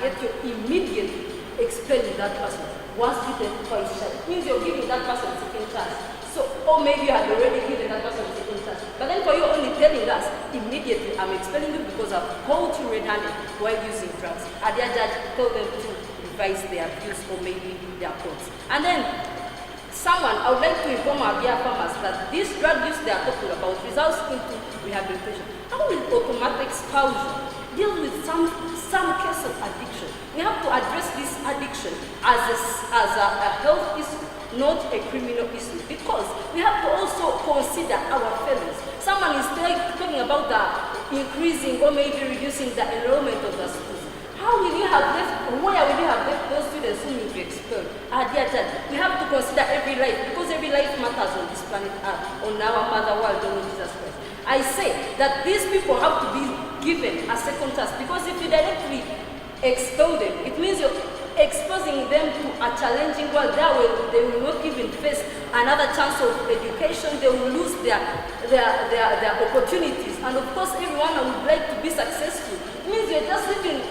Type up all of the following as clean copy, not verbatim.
yet you're immediately expelling that person once given first chance. It means you're giving that person a second chance. So, or maybe you had already given that person a second chance. But then for you only telling us, immediately I'm expelling you because I've caught you red-handed while using drugs. And their judge told them to revise their views or maybe their thoughts. And then I would like to inform our dear farmers that this drug use they are talking about results into rehabilitation. How will automatic exposure deal with some case of addiction? We have to address this addiction as a health issue, not a criminal issue, because we have to also consider our fellows. Someone is talking about the increasing or maybe reducing the enrollment of the schools. How will you have left, where will you have left those students whom you've expelled? Dear Judge, we have to consider every life, because every life matters on this planet Earth, on our mother world, on Jesus Christ. I say that these people have to be given a second chance, because if you directly expel them, it means you're exposing them to a challenging world. They will not even face another chance of education. They will lose their opportunities. And of course, everyone would like to be successful. It means you're just living,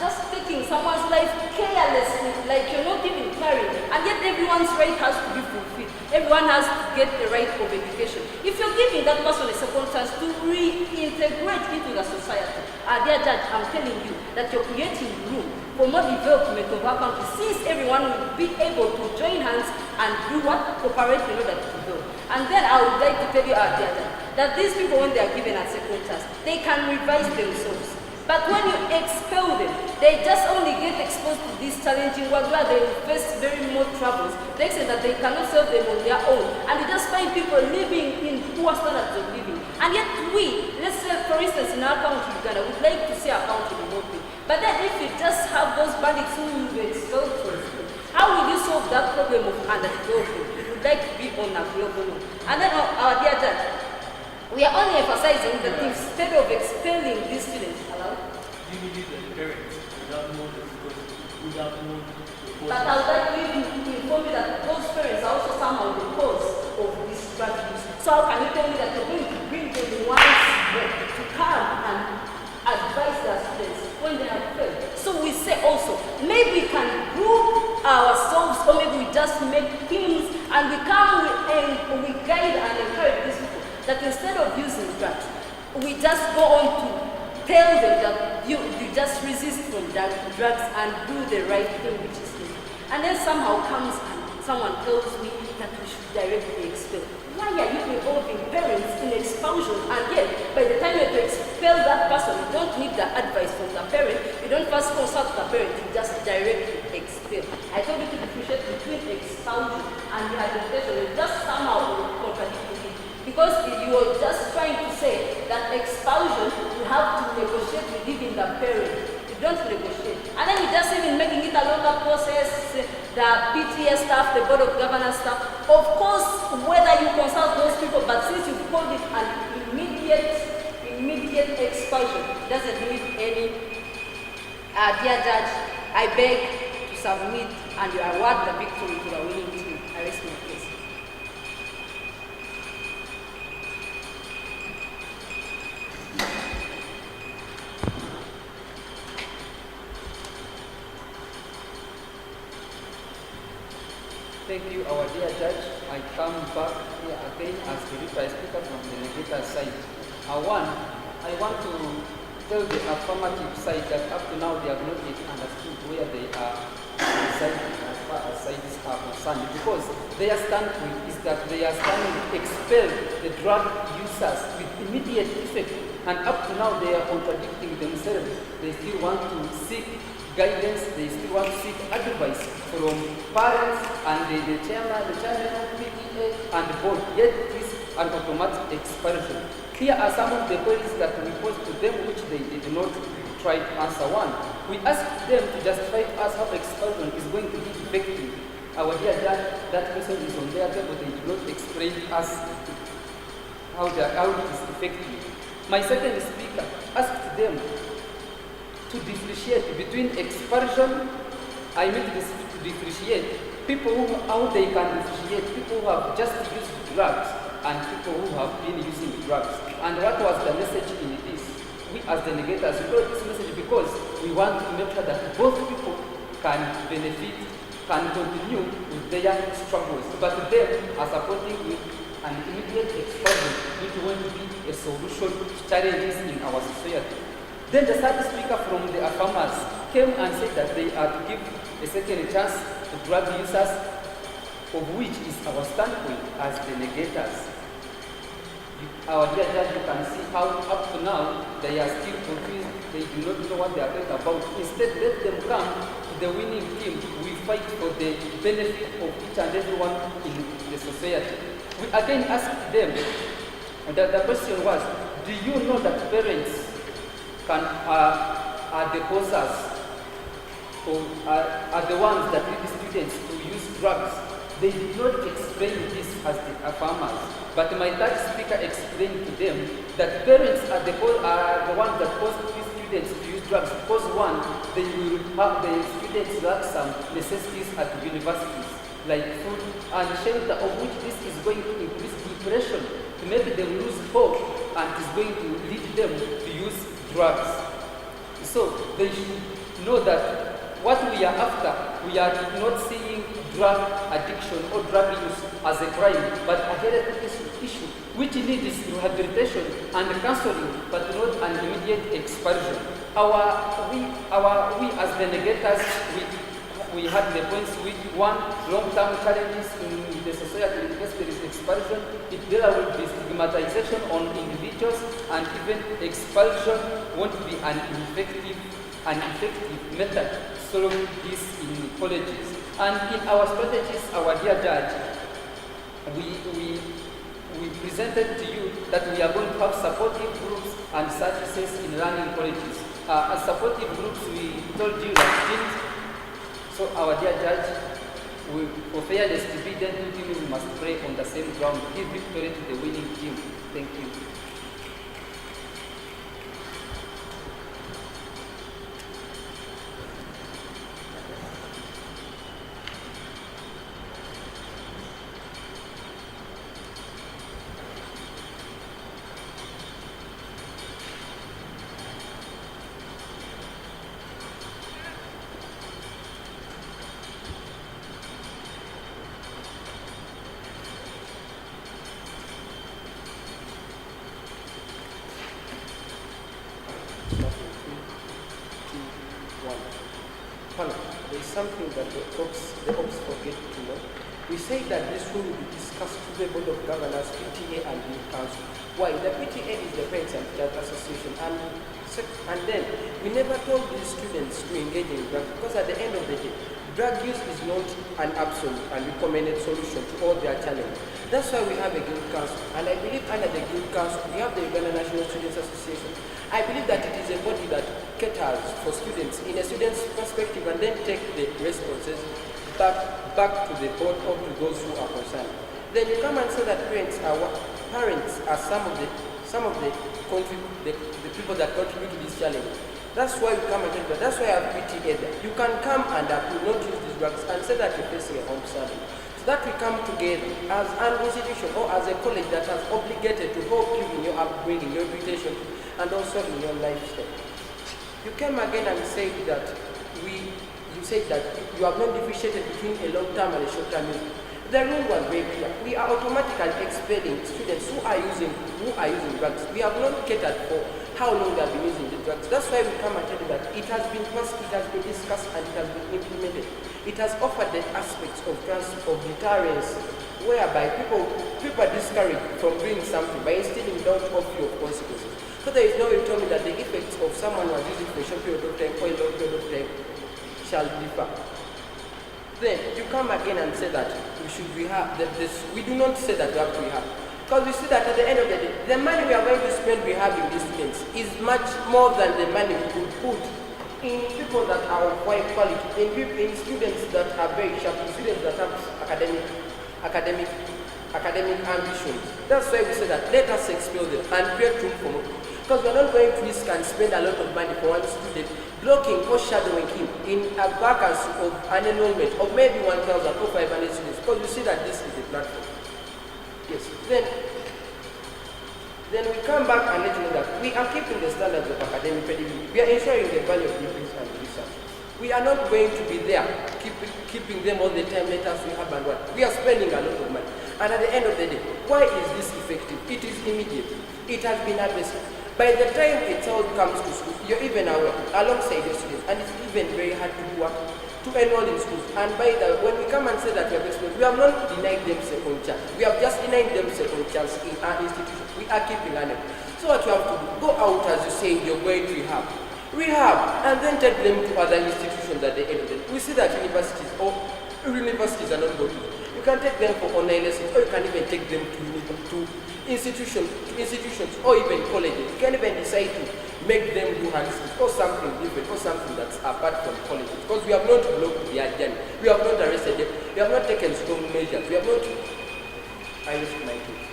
just taking someone's life carelessly, like you're not even caring. And yet everyone's right has to be fulfilled. Everyone has to get the right of education. If you're giving that person a second chance to reintegrate into the society, dear Judge, I'm telling you that you're creating room for more development of our country, since everyone will be able to join hands and do what? Cooperate in order to develop. And then I would like to tell you, dear Judge, that these people, when they are given a second chance, they can revise themselves. But when you expel them, they just only get exposed to this challenging world where they face very more troubles. They say that they cannot solve them on their own. And you just find people living in poor standards of living. And yet we, let's say for instance in our country, Uganda, we'd like to see our country developing. But then if you just have those bandits who will be expelled from school, how will you solve that problem of underdevelopment? We would like to be on a global level. And then our dear Judge, we are only emphasizing that instead of expelling these students, you believe that parents without knowledge, because without knowledge, but I would like to inform you that those parents are also somehow the cause of this drug use. So how can you tell me that you're going to bring them once to come and advise their students when they have failed? So we say also, maybe we can group ourselves, or maybe we just make teams and we come and we guide and encourage these people that instead of using drugs, we just go on to tell them that you just resist from drugs and do the right thing, which is good. And then somehow comes and someone tells me that we should directly expel. Why are you involving parents in expulsion? And yet, by the time you have to expel that person, you don't need the advice from the parent. You don't first consult the parent, you just directly expel. I told you to differentiate between expulsion and rehabilitation. You just somehow contradict it. Because you are just trying to say that expulsion, you have to negotiate with even the parent. You don't negotiate. And then you're just even making it a longer process, the PTA staff, the Board of Governors staff. Of course, whether you consult those people, but since you've called it an immediate expulsion, doesn't need any, dear Judge, I beg to submit and you award the victory to the winning team. I rest my case. Thank you, our dear Judge. I come back here again as the reply speaker from the negator side. I want to tell the affirmative side that up to now they have not yet understood where they are residing as far as sides are concerned, because their standpoint is that they are standing to expel the drug users with immediate effect, and up to now they are contradicting themselves. They still want to seek guidance, they still want to seek advice from parents and the chairman of PTA and the board, yet it is an automatic expulsion. Here are some of the queries that we posed to them which they did not try to answer. One, we asked them to justify to us how expulsion is going to be effective. Our dear Judge, that question is on their table, they did not explain to us how it is effective. My second speaker asked them to differentiate between expulsion, I mean to differentiate people how they can differentiate people who have just used drugs and people who have been using drugs. And what was the message in this? We as the negators, we got this message because we want to make sure that both people can benefit, can continue with their struggles, but them are supporting with an immediate expulsion, which won't be a solution to challenges in our society. Then the third speaker from the farmers came and said that they are to give a second chance to drug users, of which is our standpoint as the negators. Our dear judge, you can see how up to now they are still confused, they do not know what they are talking about. Instead, let them come to the winning team. We fight for the benefit of each and everyone in the society. We again asked them, that the question was, do you know that parents are the causers, or are the ones that lead students to use drugs? They did not explain this as the farmers, but my third speaker explained to them that parents are the ones that cause these students to use drugs, because one, they will have the students lack some necessities at universities, like food and shelter, of which this is going to increase depression, to make them lose hope, and is going to lead them to use drugs. So they should know that what we are after, we are not seeing drug addiction or drug use as a crime, but a health issue which needs rehabilitation and counseling, but not an immediate expulsion. We as the negators, we had the points with one, long-term challenges in the society in case there is expulsion. There will be stigmatization on individuals, and even expulsion won't be an effective method to solve this in colleges. And in our strategies, our dear judge, we presented to you that we are going to have supportive groups and services in learning colleges. As supportive groups, we told you that so our dear judge, for fairness to be done, we must pray on the same ground. Give victory to the winning team. Thank you. There is something that the ops forget to know. We say that this will be discussed to the Board of Governors, PTA, and the Council. Why? The PTA is the Parents and Teachers Association, and then we never told these students to engage in drugs, because at the end of the day, drug use is not an absolute and recommended solution to all their challenges. That's why we have a Guild Council, and I believe under the Guild Council, we have the Uganda National Students Association. I believe that it is a body that caters for students in a student's perspective, and then take the responses back to the board or to those who are concerned. Then you come and say that parents are some of the people that contribute to this challenge. That's why we come and tell you that. That's why I have PTA there. You can come and not use these drugs and say that you're facing a home study. So that we come together as an institution or as a college that has obligated to help you in your upbringing, your reputation, and also in your lifestyle. You came again and said that you have not differentiated between a long-term and a short-term use. The rule was very clear. We are automatically expelling students who are using drugs. We have not catered for how long they have been using the drugs. That's why we come and tell you that it has been passed, it has been discussed, and it has been implemented. It has offered the aspects of deterrence, whereby people are discouraged from doing something by instilling doubt of fear of consequences. So there is no way to tell me that the effects of someone who has used it for a short period of time or a long period of time shall differ. Then you come again and say that we should rehab. We do not say that we have to rehab, because we see that at the end of the day, the money we are going to spend rehabbing these students is much more than the money we could put in people that are of high quality, in students that are very sharp, in students that have academic ambitions. That's why we say that let us expel them and create room for more. Because we're not going to risk and spend a lot of money for one student, blocking or shadowing him in a vacancy of an enrollment of maybe 1,000 or 500 students, because you see that this is a platform. Yes. Then, Then we come back and let you know that we are keeping the standards of academic pedigree. We are ensuring the value of degrees and research. We are not going to be there keeping them all the time, let us rehab and what. We are spending a lot of money. And at the end of the day, why is this effective? It is immediate. It has been addressed. By the time a child comes to school, you're even aware, alongside your students, and it's even very hard to do work, to enroll in schools. And by the when we come and say that we have expelled, we have not denied them second chance. We have just denied them second chance in our institution. We are keeping learning. So what you have to do, go out as you say, you're going to rehab, and then take them to other institutions at the end of the day. We see that universities are not good. You can take them for online lessons, or you can even take them to institutions, or even colleges. You can even decide to make them do handshakes or something different, or something that's apart from colleges. Because we have not blocked their journey. We have not arrested them. We have not taken strong measures. We have not. I risk my case.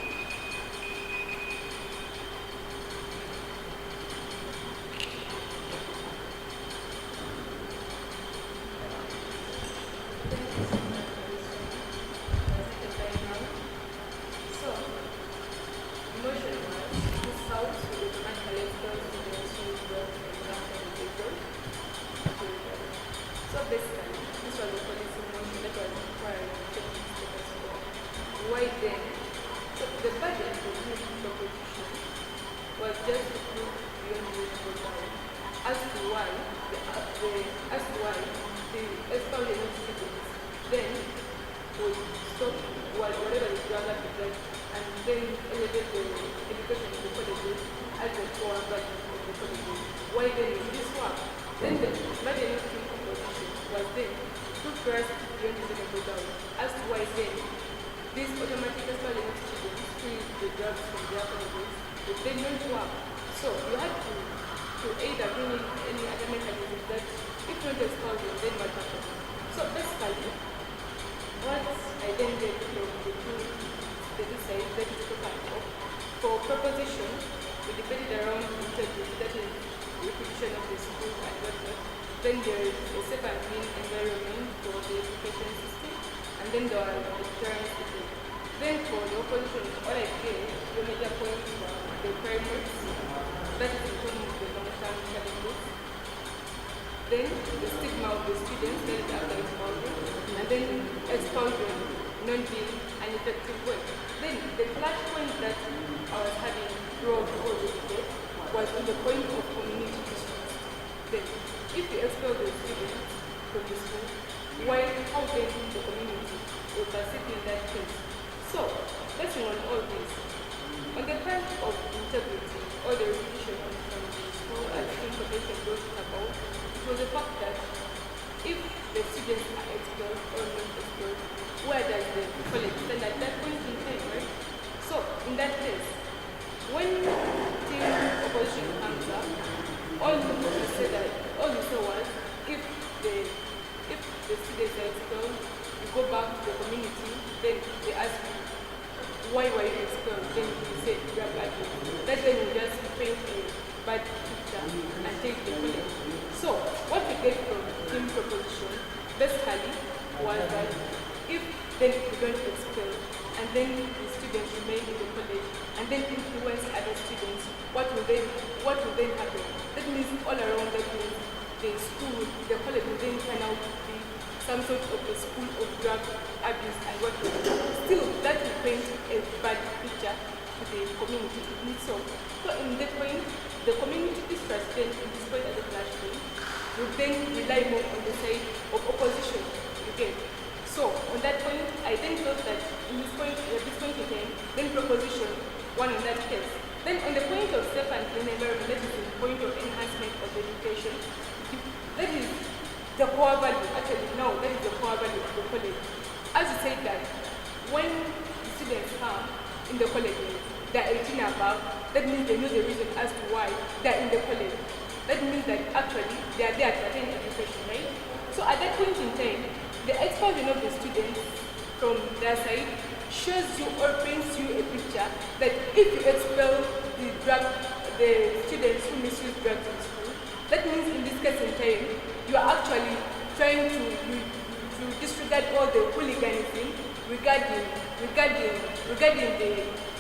Disregard all the hooliganism regarding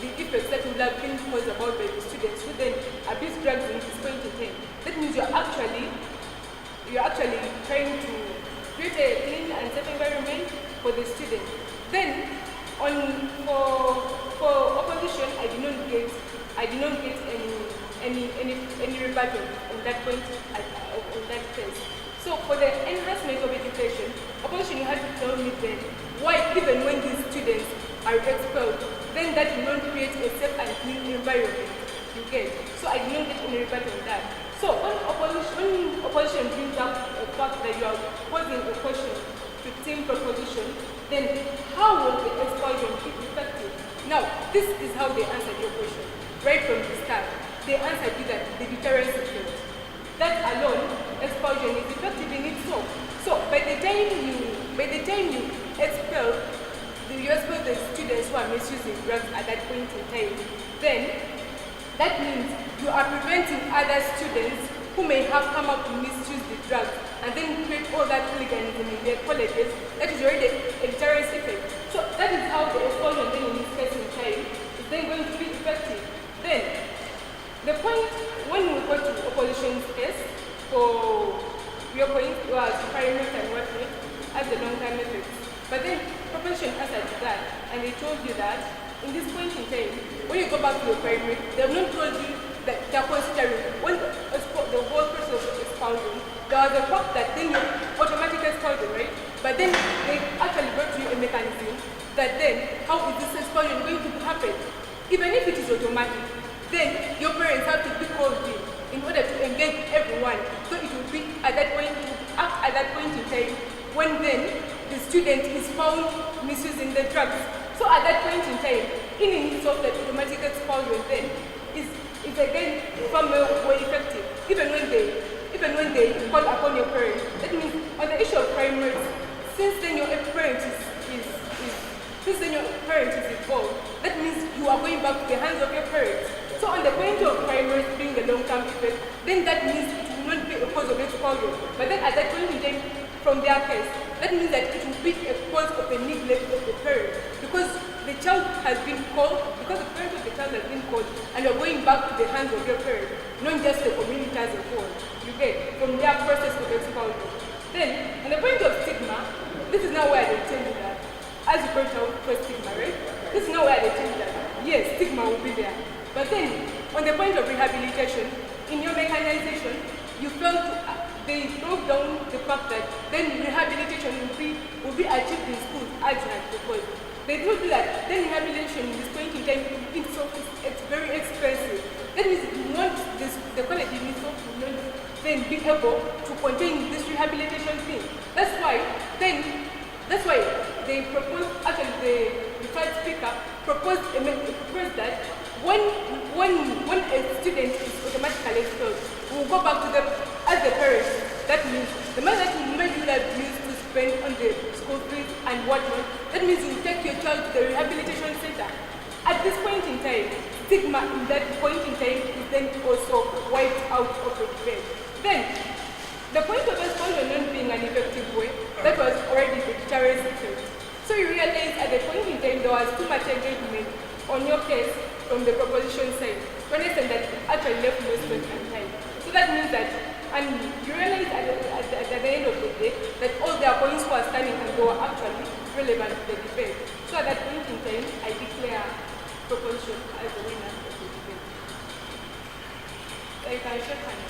the effects that would have been caused about by the students who then abuse drugs in this point in time. That means you're actually trying to create a clean and safe environment for the student. Then for opposition, I did not get any rebuttal on that point on that case. So for the enhancement of education, opposition, you had to tell me then why even when these students are expelled, then that will not create a safe and clean environment. You get? So I did not get any rebuttal on that. So when opposition brings up the fact that you are posing a question to team proposition, then how will the expulsion be effective? Now, this is how they answered your question. Right from the start, they answered you that the deterrence effect. That alone, expulsion is effective in itself. So by the time you expel the students who are misusing drugs at that point in time, then that means you are preventing other students who may have come up to misuse the drugs and then create all that hooliganism in their colleges. That is already a deterrence effect. So that is how the expulsion then in this case in time is then going to be effective. Then the point when we go to opposition's case for your point was experiment and whatnot as the long-term effects. But then proposition answered to that, and they told you that in this point in time, when you go back to your primary, they have not told you that they are considering when the whole process of expulsion, there was a fact that then you automatically expulsion, right? But then they actually brought you a mechanism that then how is this expulsion going to happen? Even if it is automatic, then your parents have to be called in order to engage everyone. So it will be at that point in time when then the student is found misusing the drugs. So at that point in time, in itself, that automatic expulsion then is again far more effective. Even when they call upon your parents. That means on the issue of primaries, since then your parent is involved, that means you are going back to the hands of your parents. So on the point of primaries being the long-term effect, then that means it will not be a cause of expulsion. But then at that point in time, from their case, that means that it will be a cause of a neglect of the parent. Because the child has been called, because the parent of the child has been called, and you're going back to the hands of your parent, not just the community as a whole. You get from their process of expulsion. Then, on the point of stigma, this is now where they tell you that, as you point out for stigma, right? This is now where they tell you that, yes, stigma will be there. But then, on the point of rehabilitation, in your mechanization, you felt they broke down the fact that then rehabilitation will be achieved in schools as well, because they told you that then rehabilitation in this point in time it's very expensive. That means you want the college in itself will not then be able to contain this rehabilitation thing. That's why they proposed, actually the first speaker proposed that when a student is automatically expelled, we will go back to them as the parents. That means the money that you would have used to spend on the school fees and whatnot, that means you take your child to the rehabilitation center. At this point in time, stigma in that point in time is then also wiped out of the debate. Then, the point of expulsion not being an effective way, that was already the deterrence effect. So you realize at the point in time there was too much engagement on your case from the proposition side, to understand that actually left no space and time. So that means that, and you realize at the end of the day, that all their points were standing and they were actually relevant to the debate. So at that point in time, I declare proposition as the winner of the debate. So you can shake hands.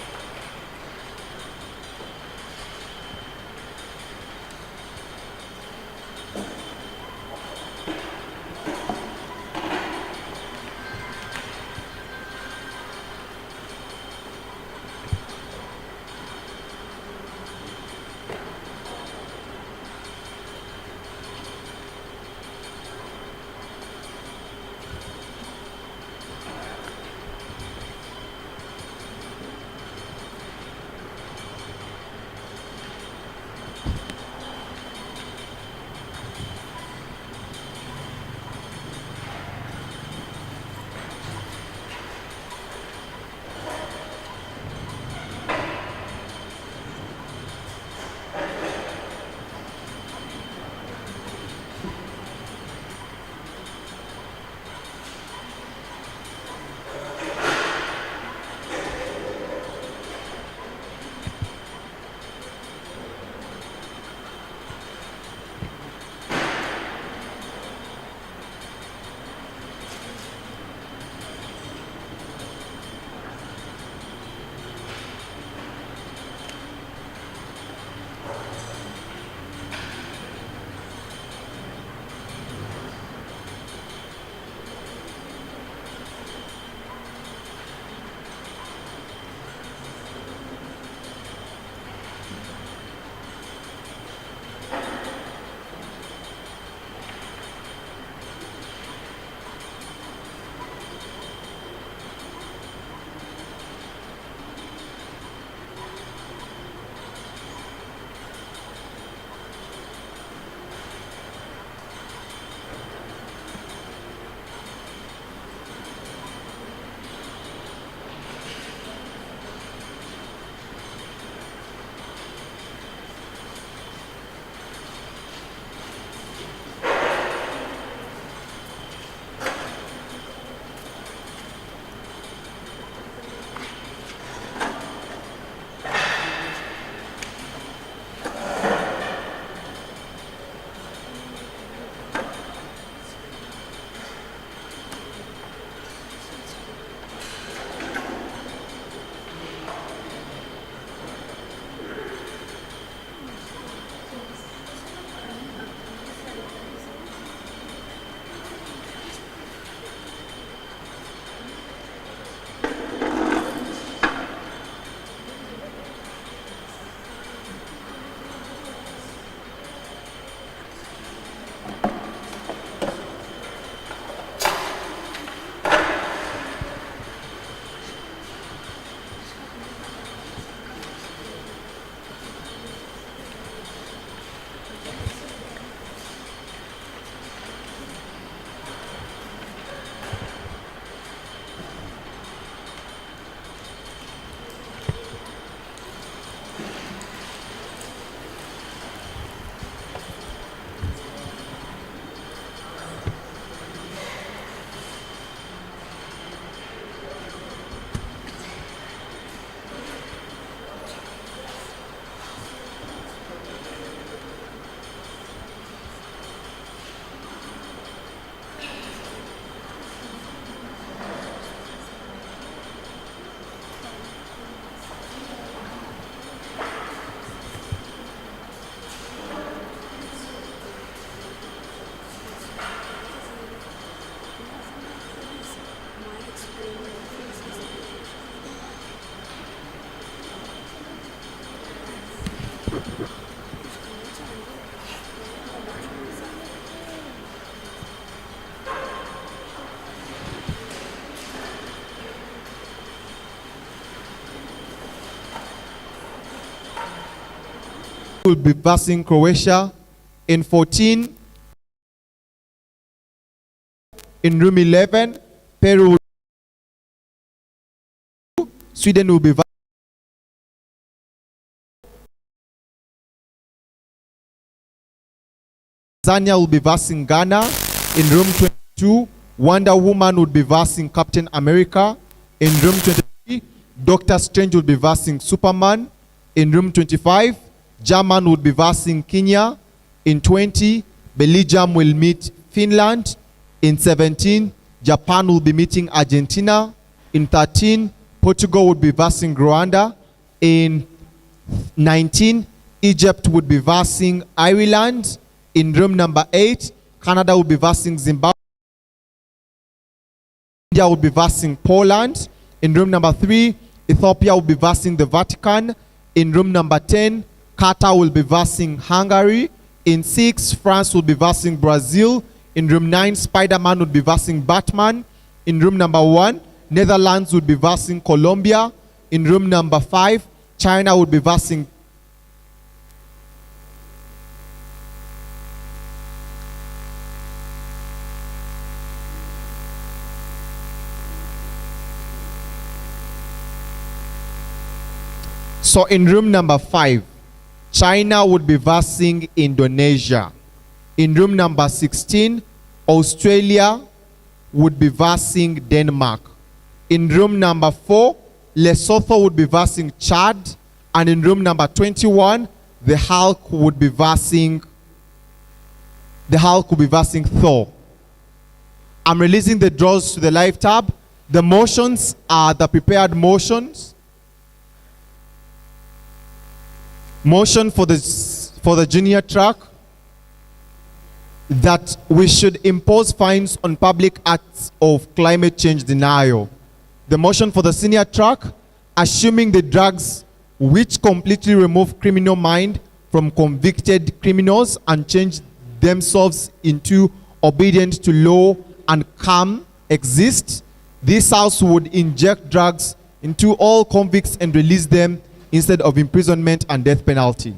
will be versing Croatia. In 14, in room 11, Peru. Sweden will be Tanzania will be versing Ghana. In room 22, Wonder Woman would be versing Captain America. In room 23, Doctor Strange will be versing Superman. In room 25, German would be versing Kenya. In 20, Belgium will meet Finland. In 17, Japan will be meeting Argentina. In 13, Portugal would be versing Rwanda. In 19, Egypt would be versing Ireland. In room number 8, Canada will be versing Zimbabwe. India will be versing Poland. In room number 3, Ethiopia will be versing the Vatican. In room number 10, Qatar will be versing Hungary. In 6, France will be versing Brazil. In room 9, Spider-Man would be versing Batman. In room number 1, Netherlands would be versing Colombia. In room number 5, China would be versing. So in room number 5, China would be versing Indonesia. In room number 16, Australia would be versing Denmark. In room number 4, Lesotho would be versing Chad. And in room number 21, the Hulk would be versing Thor. I'm releasing the draws to the live tab. The motions are the prepared motions. Motion for the junior track that we should impose fines on public acts of climate change denial. The motion for the senior track, assuming the drugs which completely remove criminal mind from convicted criminals and change themselves into obedient to law and calm exist. This house would inject drugs into all convicts and release them instead of imprisonment and death penalty.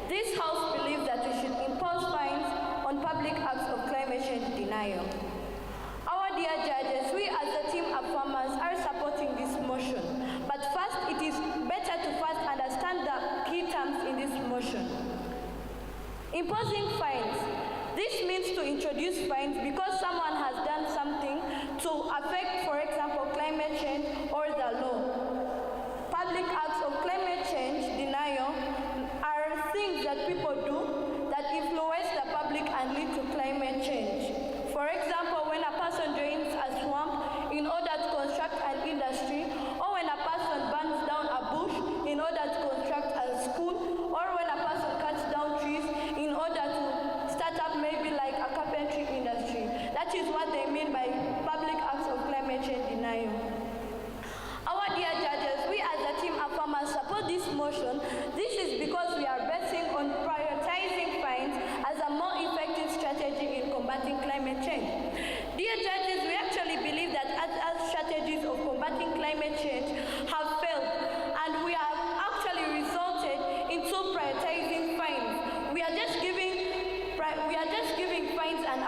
This House believes that we should impose fines on public acts of climate change denial. Our dear judges, we as the team of farmers are supporting this motion. But first, it is better to first understand the key terms in this motion. Imposing fines. This means to introduce fines because someone has done something to affect, for example, climate change or the law. Public acts of climate change denial are things that people do that influence the public and lead to climate change. For example, when a person drains a swamp in order to construct an industry, or when a person burns down a bush in order to construct a school, or when a person cuts down trees in order to start up maybe like a carpentry industry. That is what they mean by public acts of climate change denial. Our dear judges, we as a team of farmers support this motion. This is because we are betting on prioritizing fines as a more effective strategy in combating climate change. Dear judges, we actually believe that as strategies of combating climate change have failed, and we have actually resulted into prioritizing fines. We are just giving fines an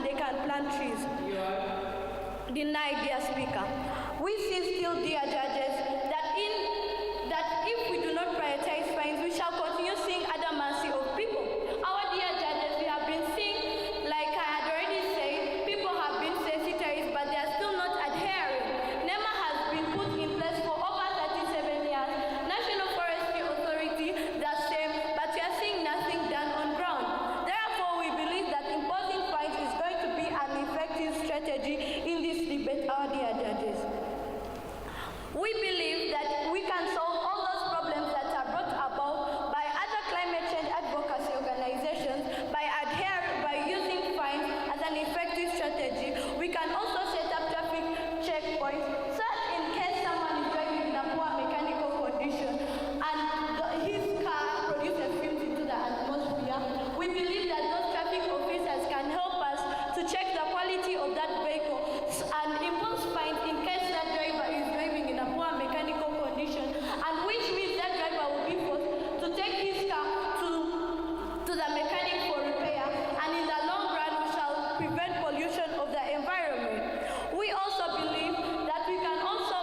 they can plant trees. Denied, dear Speaker. We see still, dear judges, that if we do not prioritize fines, we shall continue seeing adamacy of people. Our dear judges, we have been seeing, like I had already said, people have been sensitized, but they are still not adhering. NEMA has been put in place for over 37 years. National Forestry Authority, the same, but we are seeing nothing done on ground. Therefore, we believe that imposing fines is going to be an effective strategy in this debate, our dear judges. We believe that we can solve all those problems that are brought about by other climate change advocacy organizations by using fines as an effective strategy. We can also set up traffic checkpoints so that in case someone is driving in a poor mechanical condition and his car produces fumes into the atmosphere, we believe that those traffic officers can help us to check the quality of that vehicle and impose fines in case that driver is driving in a poor mechanical condition, and which means that driver will be forced to take his car to the mechanic for repair, and in the long run we shall prevent pollution of the environment. We also believe that we can also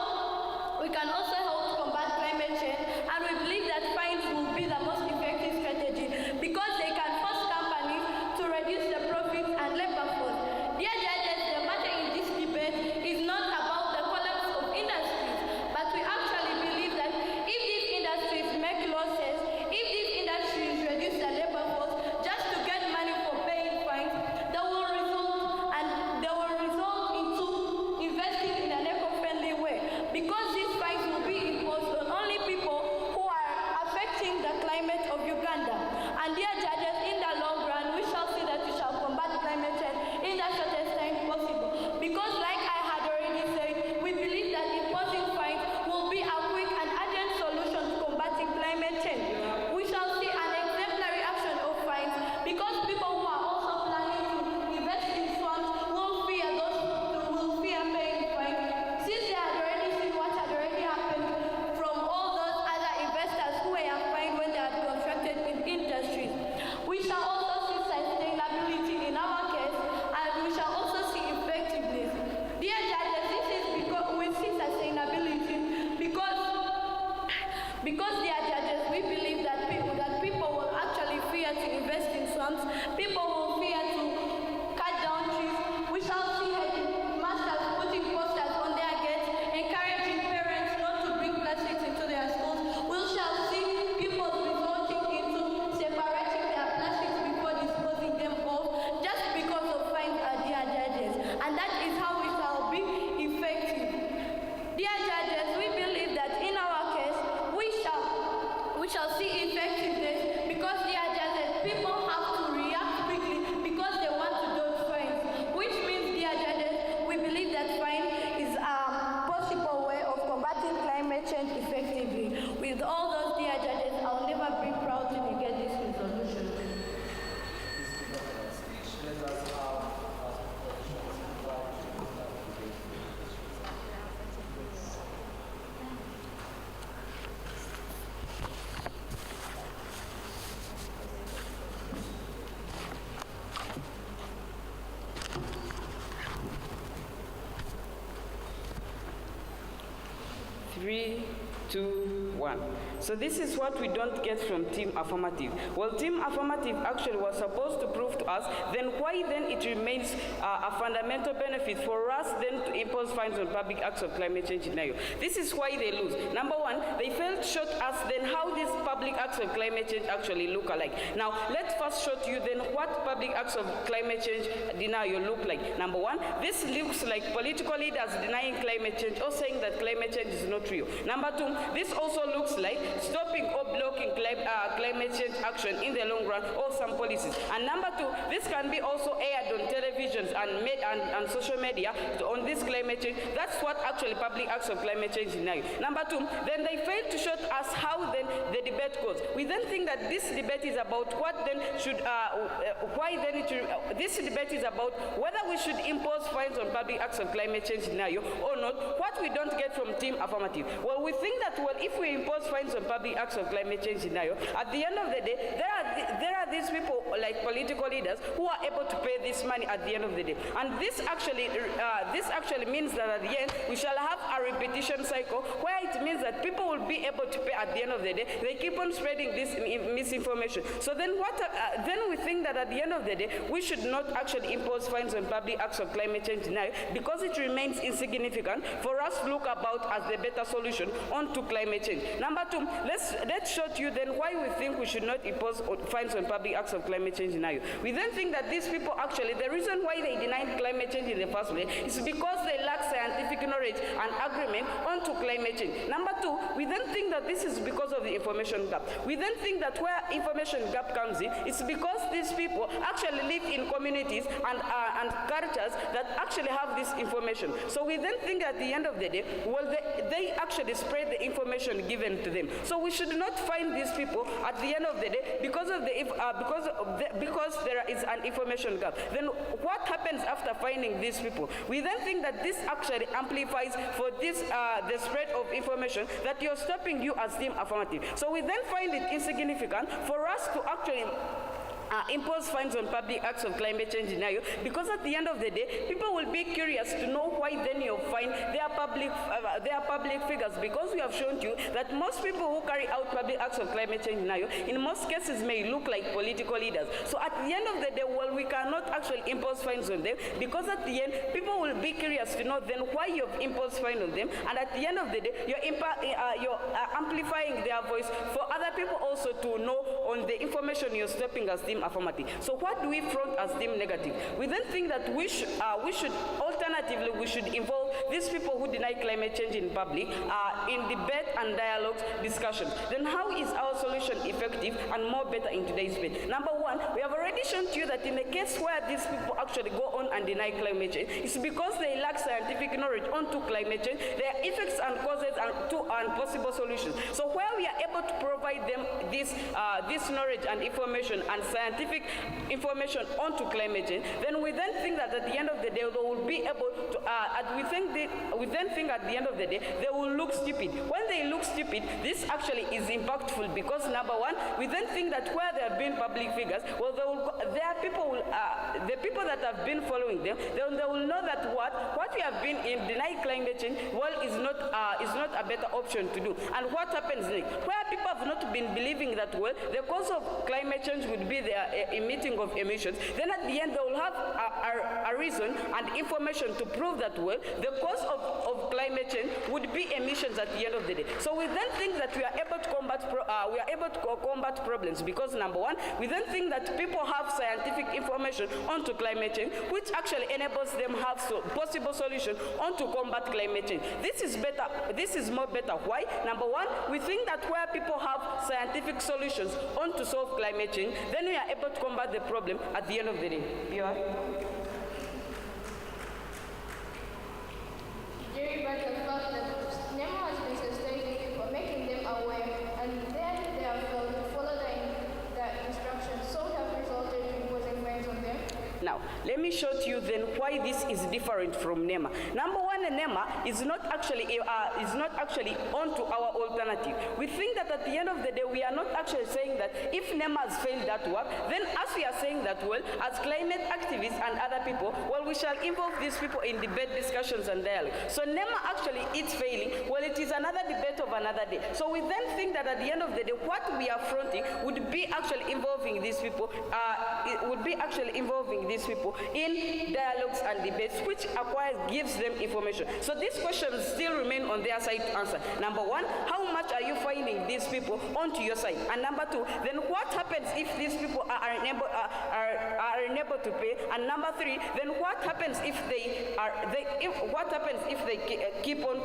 help to combat climate change, and we believe that fines will be the most effective strategy because they can force companies to reduce the profits and labor force. Dear judges, the matter in this debate is not about the collapse of industries, but we actually believe that if these industries make losses, if these industries reduce the labor force just to get money for paying fines, they will result into investing in an eco-friendly way, because these fines will be imposed on only people who are affecting the climate of Uganda. And dear judges, in the long run, we shall see that we shall combat climate change in the shortest time possible. Because like I had already said, we believe that imposing fines will be a quick and urgent solution to combating climate change. We shall see an exemplary action of fines because people who are also planning to invest in swamps will fear paying fines, since they had already seen what had already happened from all those other investors who were fined when they had constructed in industries. We shall also see sustainability in our case, and we shall also see effectiveness. Dear judges, this is because we see sustainability because dear judges, we believe that people will actually fear to invest in swamps, people will fear to cut down trees. We shall see headmasters putting posters on their gates encouraging parents not to bring plastics into their schools. We shall see people resorting into separating their plastics before disposing them off just because of fines, dear judges. And that is how we shall be effective. Dear judges, we believe that in our case, we shall see effectiveness because, dear judges, people have to react quickly because they want to dodge fines, which means, dear judges, we believe that fine is a possible way of combating climate change effectively. With all those, dear judges, I'll never be proud to negate this resolution. Three, 2, 1. So this is what we don't get from Team Affirmative. Well, Team Affirmative actually was supposed to prove to us, then why then it remains a fundamental benefit for us then to impose fines on public acts of climate change denial. This is why they lose. Number one, they failed to show us then how these public acts of climate change actually look alike. Now, let's first show you then what public acts of climate change denial look like. Number one, this looks like political leaders denying climate change or saying that climate change is not real. Number two, this also looks like stopping or blocking climate change action in the long run or some policies. And number two, this can be also aired on televisions and social media on this climate change. That's what actually public acts of climate change denial. Number two, then they failed to show us how then the debate goes. We then think that this debate is about what then should, this debate is about whether we should impose fines on public acts of climate change denial or not. What we don't get from Team Affirmative. Well, we think that, well, if we impose fines on public acts of climate change scenario, at the end of the day, there are these people like political leaders who are able to pay this money at the end of the day. And this actually means that at the end, we shall have a repetition cycle where it means that people will be able to pay at the end of the day. They keep on spreading this misinformation. So then then we think that at the end of the day, we should not actually impose fines on public acts of climate change now because it remains insignificant for us to look about as the better solution onto climate change. Number two, let's show to you then why we think we should not impose fines on public acts of climate change now. We then think that these people actually, the reason why they denied climate change in the first place is because they lack scientific knowledge and agreement onto climate change. Number two, we then think that this is because of the information gap. We then think that where information gap comes in, it's because these people actually live in communities and cultures that actually have this information. So we then think at the end of the day, well, they actually spread the information given to them. So we should not find these people at the end of the day because there is an information gap. Then what happens after finding these people? We then think that this actually amplifies for this the spread of information that you're stopping you as team affirmative. So we then find it insignificant for us to actually impose fines on public acts of climate change scenario, because at the end of the day, people will be curious to know why then you find their public figures, because we have shown you that most people who carry out public acts of climate change scenario, in most cases may look like political leaders. So at the end of the day, well, we cannot actually impose fines on them, because at the end, people will be curious to know then why you've imposed fine on them, and at the end of the day, you're amplifying their voice for other people also to know on the information you're stopping as team affirmative. So what do we front as team negative? We then think that we should alternatively involve these people who deny climate change in public in debate and dialogue discussions. Then how is our solution effective and more better in today's debate? Number one, we have already shown to you that in the case where these people actually go on and deny climate change, it's because they lack scientific knowledge onto climate change, their effects and causes and possible solutions. So where we are able to provide them this knowledge and information and scientific information onto climate change, then we then think that at the end of the day they will be able to we then think at the end of the day they will look stupid. When they look stupid, this actually is impactful, because number one, we then think that where there have been public figures, well, the people that have been following them, they will know that what we have been in denying climate change, well, is not a better option to do. And what happens next? Where people have not been believing that, well, the cause of climate change would be the emitting of emissions, then at the end they will have a reason and information to prove that, well, the cause of climate change would be emissions at the end of the day. So we then think that we are able to combat problems, because number one, we then think that people have scientific information onto climate change, which actually enables them have possible solution onto combat climate change. This is better. This is more better. Why? Number one, we think that where people have scientific solutions on to solve climate change, then we are able to combat the problem at the end of the day. Jerry Barker felt that NEMA has been sustained for making them aware, and then they have failed to follow the instructions, so have resulted in imposing fines on them. Now, let me show to you then why this is different from NEMA. Number one, NEMA is not actually onto our alternative. We think that at the end of the day, we are not actually saying that if NEMA has failed that work, then as we are saying that, well, as climate activists and other people, well, we shall involve these people in debate, discussions, and dialogue. So NEMA actually is failing. Well, it is another debate of another day. So we then think that at the end of the day, what we are fronting would be actually involving these people. In dialogues and debates, which gives them information. So these questions still remain on their side to answer. Number one, how much are you finding these people onto your side? And number two, then what happens if these people are unable to pay? And number three, then what happens if they keep on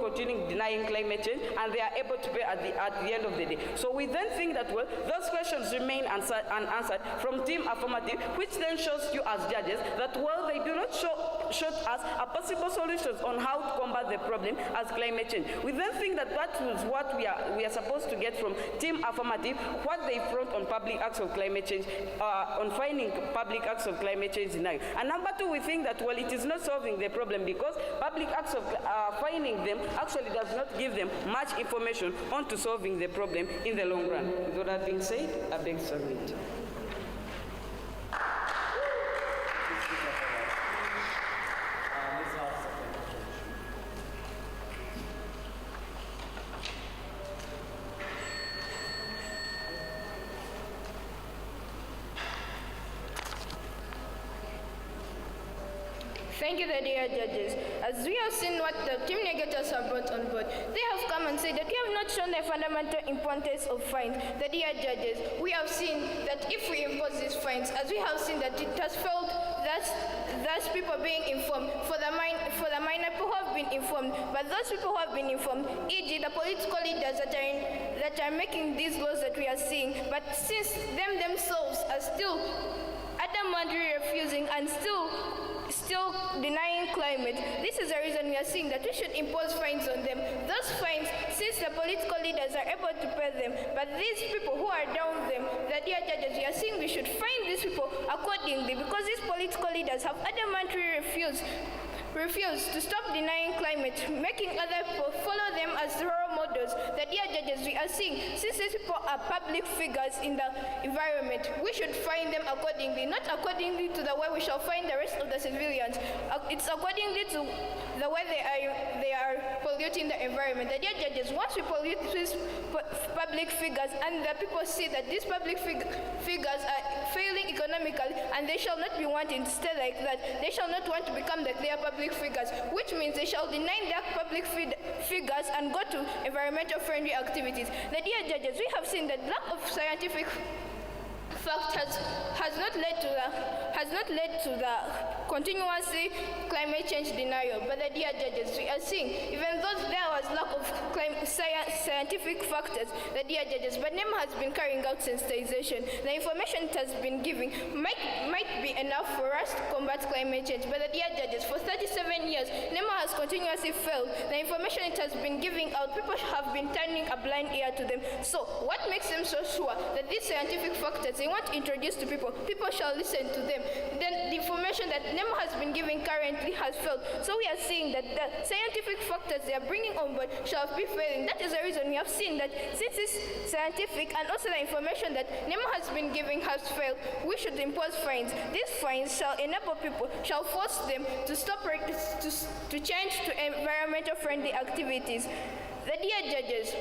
continuing denying climate change and they are able to pay at the end of the day? So we then think that, well, those questions remain unanswered from team affirmative affirmative, which then shows you as judges that, well, they do not show us a possible solutions on how to combat the problem as climate change. We then think that that is what we are supposed to get from Team Affirmative, what they front on public acts of climate change, on finding public acts of climate change denial. And number two, we think that, well, it is not solving the problem because public acts of finding them actually does not give them much information on to solving the problem in the long run. With all that being said, I beg to submit. Thank you, the dear judges. As we have seen what the team negators have brought on board, they have come and said that we have not shown the fundamental importance of fines. The dear judges, we have seen that if we impose these fines, as we have seen that it has failed, that's people being informed. For the minor people who have been informed, but those people who have been informed, e.g. the political leaders that are making these laws that we are seeing, but since them themselves are still adamantly refusing and still denying climate, this is the reason we are seeing that we should impose fines on them. Those fines, since the political leaders are able to pay them, but these people who are down them, the dear judges, we are seeing we should fine these people accordingly because these political leaders have adamantly refused to stop denying climate, making other people follow them as role models. The dear judges, we are seeing, since these people are public figures in the environment, we should fine them accordingly, not accordingly to the way we shall fine the rest of the civilians. It's accordingly to the way they are polluting the environment. The dear judges, once we pollute these public figures and the people see that these public figures are failing economically and they shall not be wanting to stay like that, they shall not want to become like their public figures, which means they shall deny their public figures and go to environmental friendly activities. The dear judges, we have seen that lack of scientific fact has not led to the continuously climate change denial. But the dear judges, we are seeing, even though there was lack of scientific factors, the dear judges, but NEMA has been carrying out sensitization. The information it has been giving might be enough for us to combat climate change. But the dear judges, for 37 years, NEMA has continuously failed. The information it has been giving out, people have been turning a blind ear to them. So what makes them so sure that these scientific factors they want to introduce to people shall listen to them? Then the information that NEMA has been giving currently has failed. So we are seeing that the scientific factors they are bringing on board shall be failing. That is the reason we have seen that since this scientific and also the information that NEMA has been giving has failed, we should impose fines. These fines shall enable people, shall force them to stop, to change to environmental friendly activities. The dear judges,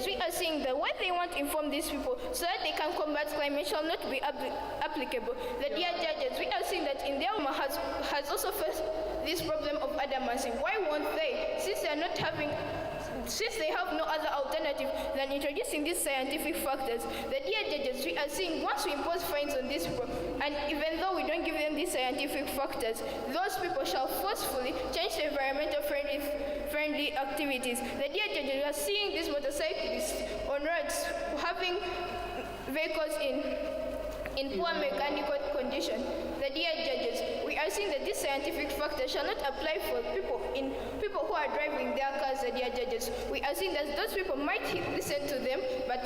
we are seeing that what they want to inform these people so that they can combat climate shall not be applicable. The dear judges, we are seeing that India has also faced this problem of adamancy. Why won't they? Since they have no other alternative than introducing these scientific factors, the dear judges, we are seeing once we impose fines on these people, and even though we don't give them these scientific factors, those people shall forcefully change to environmental friendly activities. The dear judges, we are seeing these motorcyclists on roads having vehicles in poor mechanical condition. The dear judges, we are seeing that this scientific factor shall not apply for people who are driving their cars. The dear judges, we are seeing that those people might listen to them, but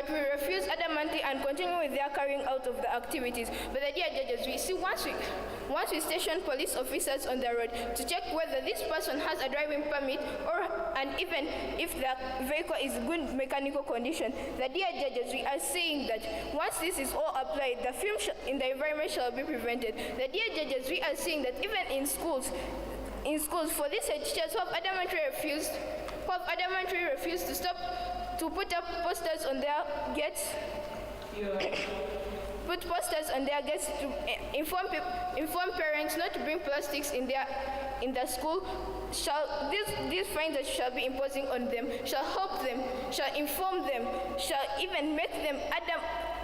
we refuse adamantly and continue with their carrying out of the activities. But the dear judges, we see once we station police officers on the road to check whether this person has a driving permit and even if the vehicle is good mechanical condition, the dear judges, we are saying that once this is all applied, the film in the environment shall be prevented. The dear judges, we are seeing that even in schools, for these teachers who have adamantly refused to stop to put up posters on their gates. Put posters on their gates to inform parents not to bring plastics in the school. These fines that shall be imposing on them shall help them, shall inform them, shall even make them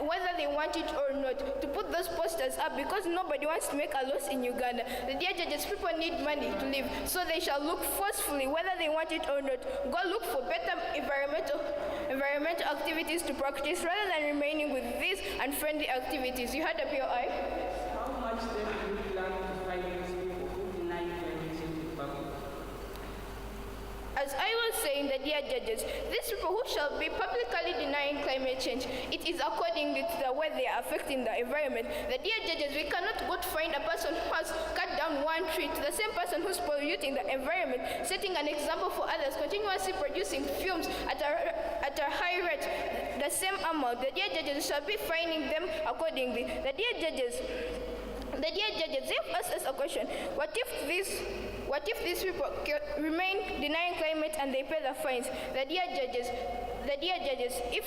whether they want it or not, to put those posters up, because nobody wants to make a loss in Uganda. The dear judges, people need money to live, so they shall look forcefully, whether they want it or not, go look for better environmental environmental activities to practice rather than remaining with these unfriendly activities. You heard the POI? How much then do you plan to find these people who deny climate change in public? As I was saying, the dear judges, these people who shall be publicly denying climate change, it is according to the way they are affecting the environment. The dear judges, we cannot go to find a person who has cut down one tree to the same person who's polluting the environment, setting an example for others, continuously producing fumes at a high rate, the same amount. The dear judges shall be fining them accordingly. The dear judges, they've asked us a question. What if these people remain denying climate and they pay the fines? The dear judges, if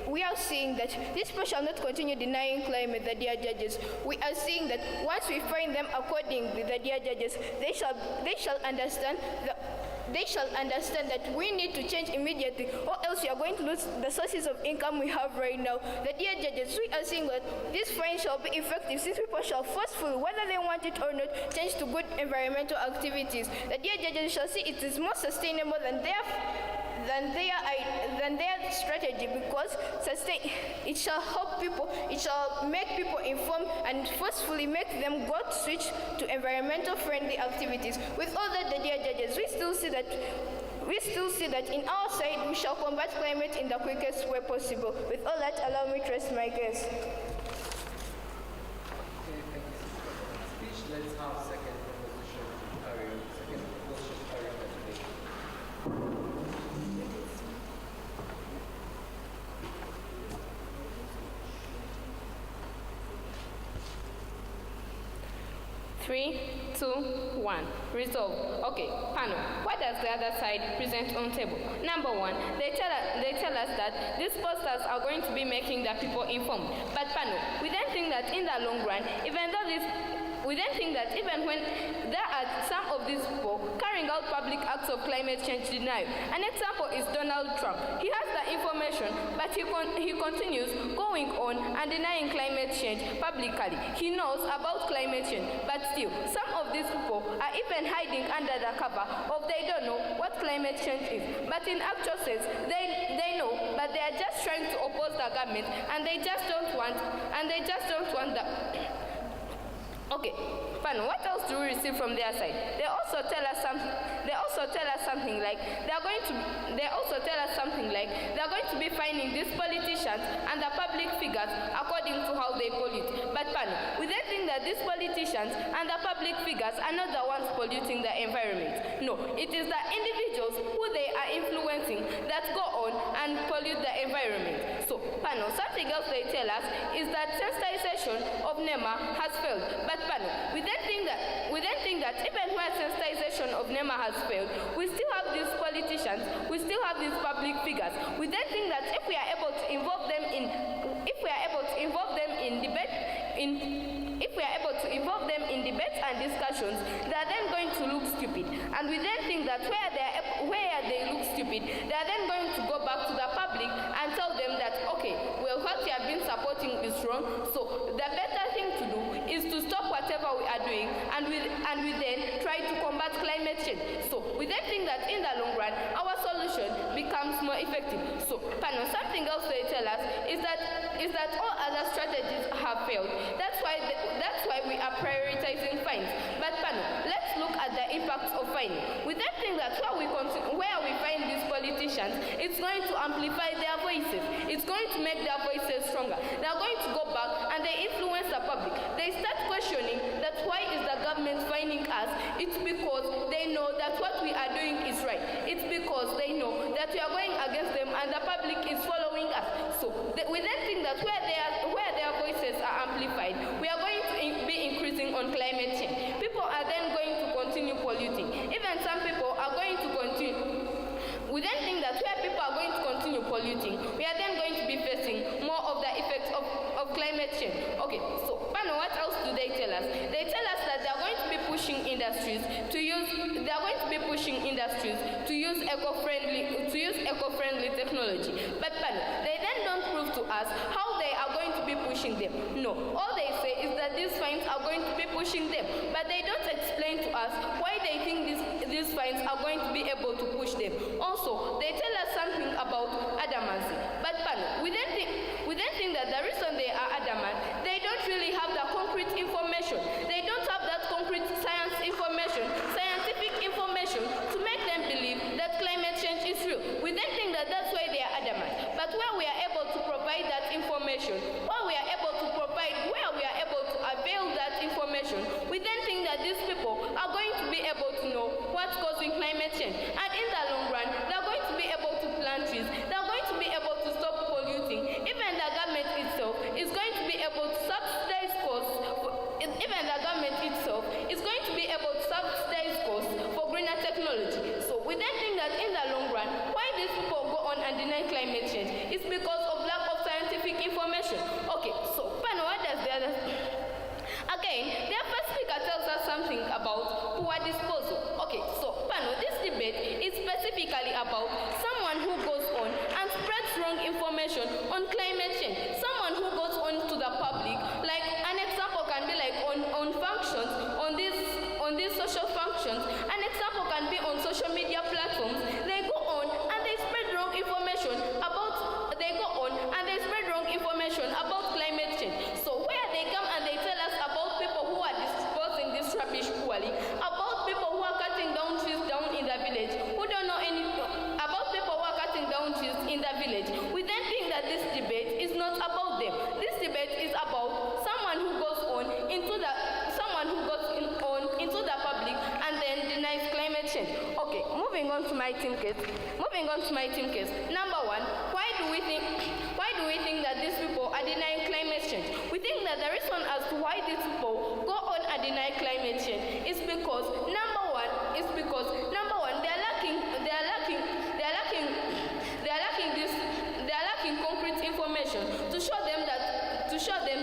we are seeing that these people shall not continue denying climate, the dear judges, we are seeing that once we find them accordingly, the dear judges, they shall understand that we need to change immediately, or else we are going to lose the sources of income we have right now. The dear judges, we are seeing that this fine shall be effective since people shall forcefully, whether they want it or not, change to good environmental activities. The dear judges shall see it is more sustainable than their strategy, because it shall help people, it shall make people informed and forcefully make them go to switch to environmental friendly activities. With all that, the dear judges, we still see that in our side we shall combat climate in the quickest way possible. With all that, allow me to rest my case. Okay, thank you. Speech, let's have second proposition carrying. Second proposition carrying legislation. Three, two, one. Resolve. Okay, panel. What does the other side present on table? Number one, they tell us that these posters are going to be making the people informed. But panel, we then think that in the long run, even when there are some of these people carrying out public acts of climate change denial. An example is Donald Trump. He has the information, but he continues going on and denying climate change publicly. He knows about climate change, but still, some of these people are even hiding under the cover of they don't know what climate change is. But in actual sense, they know, but they are just trying to oppose the government, and they just don't want the. Okay, fine. What else do we receive from their side? They also tell us something like they are going to be fining these politicians and the public figures according to how they pollute. But we then think that these politicians and the public figures are not the ones polluting the environment. No, it is the individuals who they are influencing that go on and pollute the environment. So, something else they tell us is that sensitization of NEMA has failed. But we then think that even where sensitization of NEMA has failed, we still have these politicians, we still have these public figures. We then think that if we are able to involve them in debates and discussions, they are then going to look stupid. And we then think that where they look stupid, they are then going to go back to the public and tell them that, okay, well, what you have been supporting is wrong, so the better thing to do is to stop whatever we are doing, and we then try to combat climate change. So we then think that in the long run, our solution becomes more effective. So something else they tell us is that all other strategies have failed. That's why we are prioritizing fines. But let's look at the impacts of fining. We then think that where we find these politicians, it's going to amplify their voices. It's going to make their voices stronger. They are going to go back and they influence the public. They start questioning that why is the government fining us? It's because they know that what we are doing is right. It's because they know that we are going against them and the public is following us. So we then think that where their voices are amplified, we are going to be increasing on climate change. People are then going to continue polluting. Even some people are going to continue. We then think that where people are going to continue polluting, we are then going to be facing more of the effects of climate change. Okay, so what else do they tell us? They tell us that they are going to be pushing industries to use eco-friendly technology. But they then don't prove to us how they are going to be pushing them. No, all they say is that these fines are going to be pushing them, but they don't explain to us why they think these fines are going to be able to push them. Also, they tell us something about adamancy. wrong information on climate change. Someone who goes on to the public, like an example can be like on functions, on these social functions. An example can be on social media platforms. They go on and they spread wrong information about climate change. So where they come and they tell us about people who are disposing this rubbish poorly, about people who are cutting down trees down in the village, who don't know any about people who are cutting down trees in the village, we then think that this debate is not about them. This debate is about someone who goes on into the public and then denies climate change. Okay, moving on to my team case. Number one, why do we think that these people are denying climate change? We think that the reason as to why these people go on and deny climate change is because number one, they are lacking concrete information to show them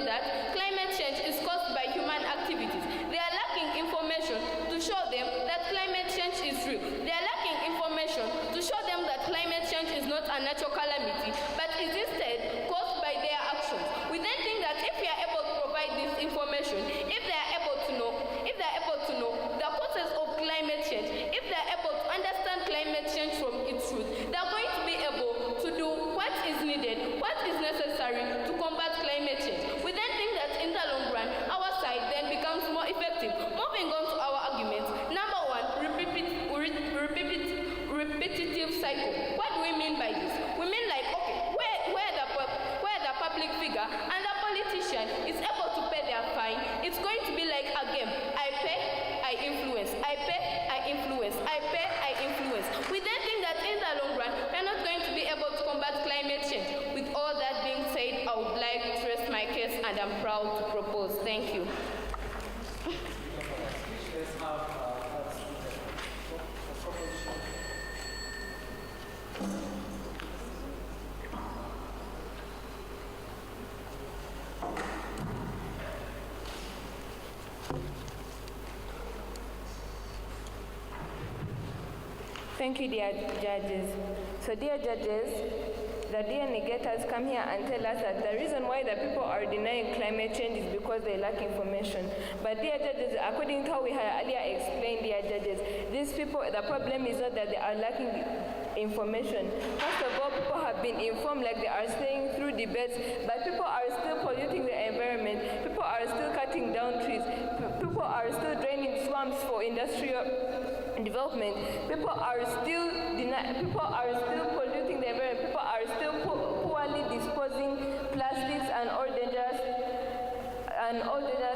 that climate change is caused by human activities. They are lacking information to show them that climate change is real. They are lacking information to show them that climate change is not a natural calamity, but is instead caused by their actions. We then think that if we are able to provide this information, if they are able to know the causes of climate change, if they are able to understand climate change from its root, they are going to be able to do what is needed, what is necessary to combat climate change. We then think that in the long run, our side then becomes more effective. Moving on to our arguments. Number one, repetitive cycle. What do we mean by this? We mean like, okay, where the public figure and the politician is able to pay their fine, it's going to be like a game. I pay, I influence. I pay, I influence. I pay, I influence. We then think that in the long run, we're not going to be able to combat climate change. With all that being said, I would like to rest my case and I'm proud to propose. Thank you. Thank you, dear judges. So, dear judges, the dear negators come here and tell us that the reason why the people are denying climate change is because they lack information. But dear judges, according to how we had earlier explained, dear judges, these people, the problem is not that they are lacking information. First of all, people have been informed like they are saying through debates, but people are still polluting the environment. People are still cutting down trees. People are still draining swamps for industrial development. People are still polluting the environment. People are still poorly disposing plastics and all dangerous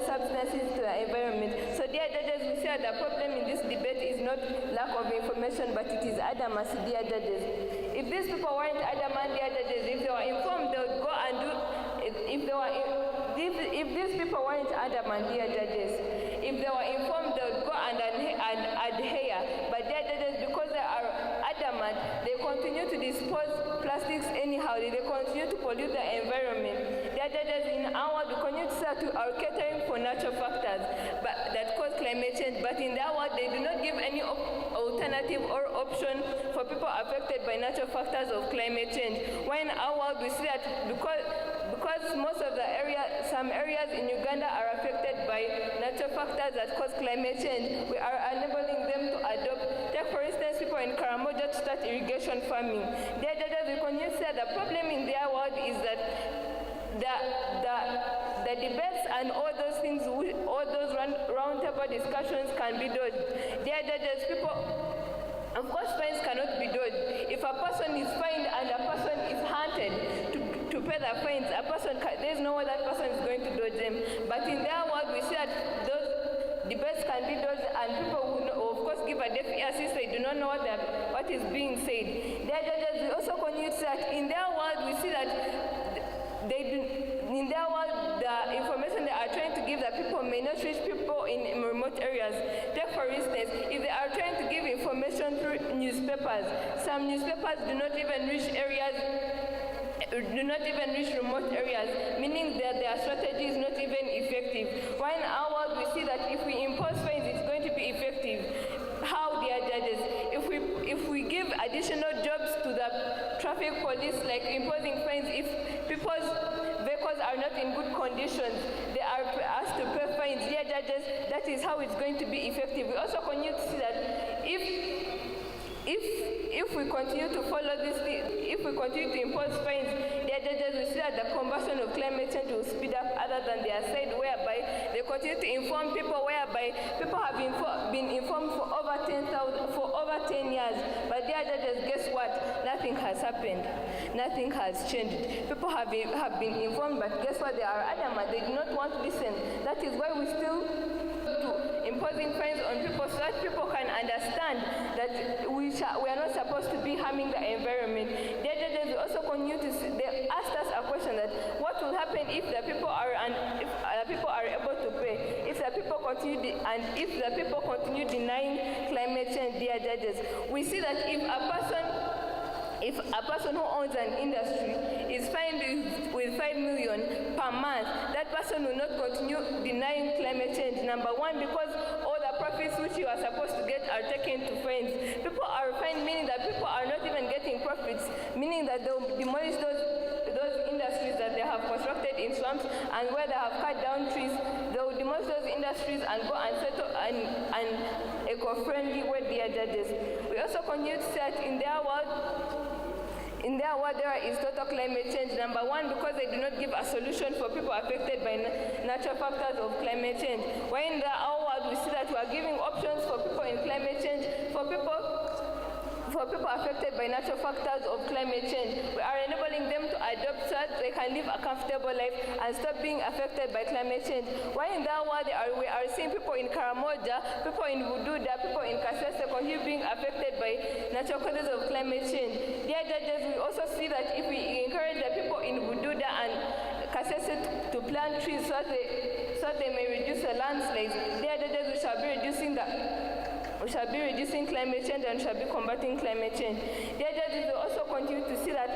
substances to the environment. So, dear judges, we say the problem in this debate is not lack of information, but it is adamant, dear judges. If these people weren't adamant, dear judges, if they were informed, they would go and do. If these people weren't adamant, dear judges, if they were informed, they would go and adhere. But dear judges, because they are adamant, they continue to dispose plastics anyhow. They continue to pollute the environment. Dear judges, in our world, we continue to say to our catering for natural factors that cause climate change. But in their world, they do not give any alternative or option for people affected by natural factors of climate change. While in our world, we see that because most of some areas in Uganda are affected by natural factors that cause climate change, we are enabling them to adopt. Take for instance, people in Karamoja to start irrigation farming. Dear judges, we continue to say the problem in their world is that the debates and all those things, all those round table discussions can be dodged. Dear judges, of course, fines cannot be dodged. If a person is fined and a person is hunted to pay the fines, there is no way that person is going to dodge them. But in their world, we see that those debates can be dodged, and people will, of course, give a deaf ear since they do not know what is being said. Dear judges, we also continue to say that in their world, we see that in their world, the information they are trying to give the people may not reach people in remote areas. Take for instance, if they are trying to give information through newspapers, some newspapers do not even reach remote areas, meaning that their strategy is not even effective. While in our world, we see that if we impose fines, it's going to be effective. How, dear judges? If we give additional jobs to the traffic police, like imposing fines if people's vehicles are not in good conditions. They are asked to pay fines. Dear judges, that is how it's going to be effective. We also continue to see that if we continue to follow this, if we continue to impose fines, dear judges, we see that the conversion of climate change will speed up other than their side, whereby they continue to inform people, whereby people have been informed for over 10 years. But dear judges, guess what? Nothing has happened. Nothing has changed. People have been informed, but guess what? They are adamant. They do not want to listen. That is why we still do imposing fines on people, so that people can understand that we are not supposed to be harming the environment. Dear judges, we also continue to see, they asked us a question that what will happen if the people are able to pay, if the people continue denying climate change. Dear judges, we see that if a person who owns an industry is fined with 5 million per month, that person will not continue denying climate change. Number one, because all the profits which you are supposed to get are taken to fines. People are fined, meaning that people are not even getting profits, meaning that they will demolish those industries that they have constructed in swamps and where they have cut down trees. They will demolish those industries and go and settle an eco-friendly way, dear judges. We also continue to say that in their world, there is total climate change. Number one, because they do not give a solution for people affected by natural factors of climate change. While in our world, we see that we are giving options for people in climate change, for people affected by natural factors of climate change. We are enabling them to adopt so that they can live a comfortable life and stop being affected by climate change. While in that world, we are seeing people in Karamoja, people in Bududa, people in Kasese continue being affected by natural causes of climate change. Dear judges, we also see that if we encourage the people in Bududa and Kasese to plant trees so they may reduce the landslides, dear judges, we shall be reducing climate change and shall be combating climate change. Dear judges, we also continue to see that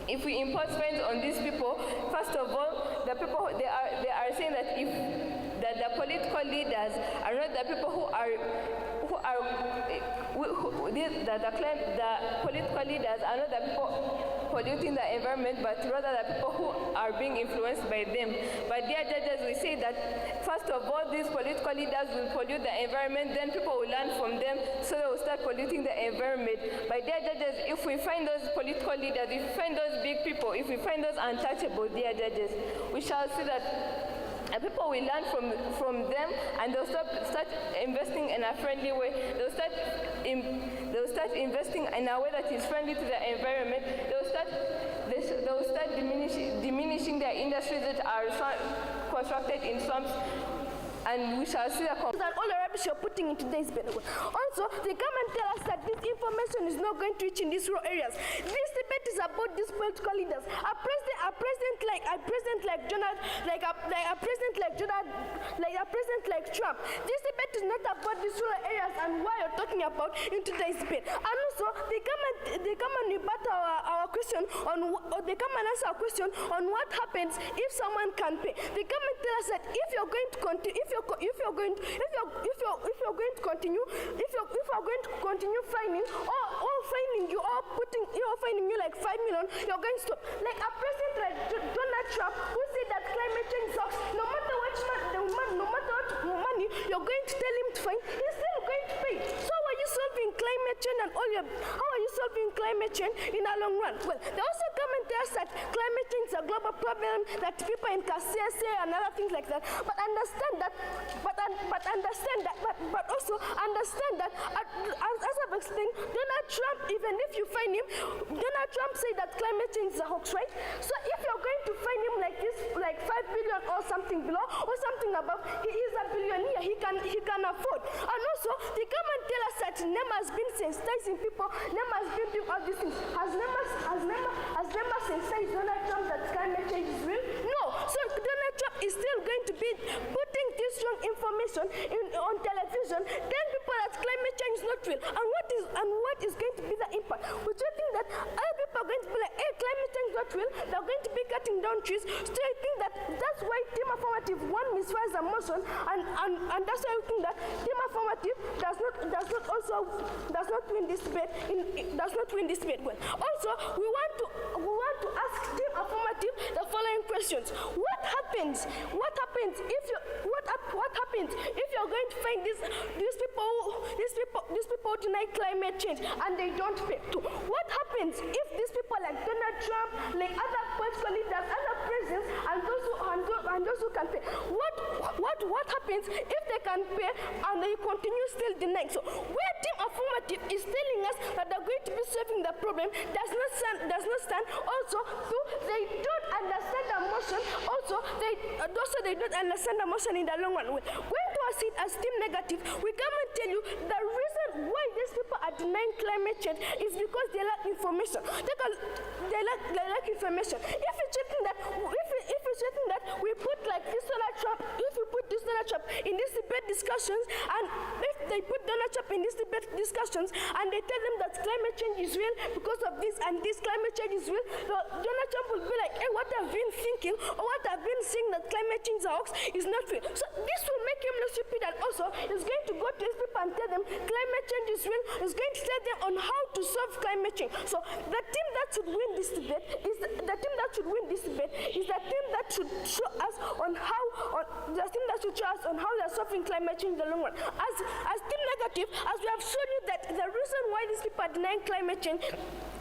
if we impose fines on these people, first of all, the people they are saying that the political leaders are not the people the political leaders are not the people polluting the environment, but rather the people who are being influenced by them. But dear judges, we say that first of all, these political leaders will pollute the environment, then people will learn from them, so they will start polluting the environment. But dear judges, if we find those political leaders, if we find those big people, if we find those untouchable, dear judges, we shall see that people will learn from them, and they'll start investing in a friendly way. They'll start investing in a way that is friendly to the environment. They'll start diminishing their industries that are constructed in swamps. And we shall see that all the rubbish you're putting into this bin. Also, they come and tell us that this information is not going to reach in these rural areas. This debate is about these political leaders. A president like Trump. This debate is not about these rural areas and what you're talking about in today's debate. And also, they come and rebut our question on. They come and answer our question on what happens if someone can pay. They come and tell us that if you're going to continue, if you're going to continue fining or finding you or finding you like 5 million, you're going to stop. Like a president like Donald Trump, who said that climate change sucks. No matter what money you're going to tell him to find, he's still going to pay. So how are you solving climate change and how are you solving climate change in the long run? Well, they also come and tell us that climate change is a global problem, that people in Kasese and other things like that. But also understand that, as I've explained, Donald Trump, even if you find him, Donald Trump said that climate change is a hoax, right? So if you're going to find him like this, like 5 billion or something below or something above, he is a billionaire. He can afford. And also, they come and tell us that NEMA has been sensitizing people. NEMA has been doing all these things. Has NEMA sensitized Donald Trump that climate change is real? No. So Donald Trump is still going to be putting this wrong information on television, telling people that climate change is not real. And what is going to be the impact? Would you think that other people are going to be like, hey, climate change is got will, they're going to be cutting down trees. So I think that's why Team Affirmative one misfires a motion, and that's why I think that Team Affirmative does not win this debate. Does not win this debate. Well, also we want to ask Team Affirmative the following questions: What happens if you're going to find these people deny climate change and they don't pay? What happens if these people like Donald Trump, like other political leaders, other presidents, and those who can pay? What happens if they can pay and they continue still denying? So where Team Affirmative is telling us that they're going to be solving the problem does not stand. Also, they don't understand the motion. Also they don't understand the motion in the long run. Going to us it as Team Negative, we come and tell you the reason why these people are denying climate change is because they lack information. They lack information. If you're checking that we put like this Donald Trump, if we put this Donald Trump in these debate discussions, and if they put Donald Trump in these debate discussions and they tell them that climate change is real because of this and this climate change is real, Donald Trump will be like, hey, what I've been thinking or what I've been saying that climate change is a hoax is not real. So this will make him look stupid, and also is going to go to these people and tell them climate change is real, is going to tell them on how to solve climate change. So the team that should win this debate is the team that should show us on how they're solving climate change in the long run. As Team Negative, as we have shown you that the reason why these people are denying climate change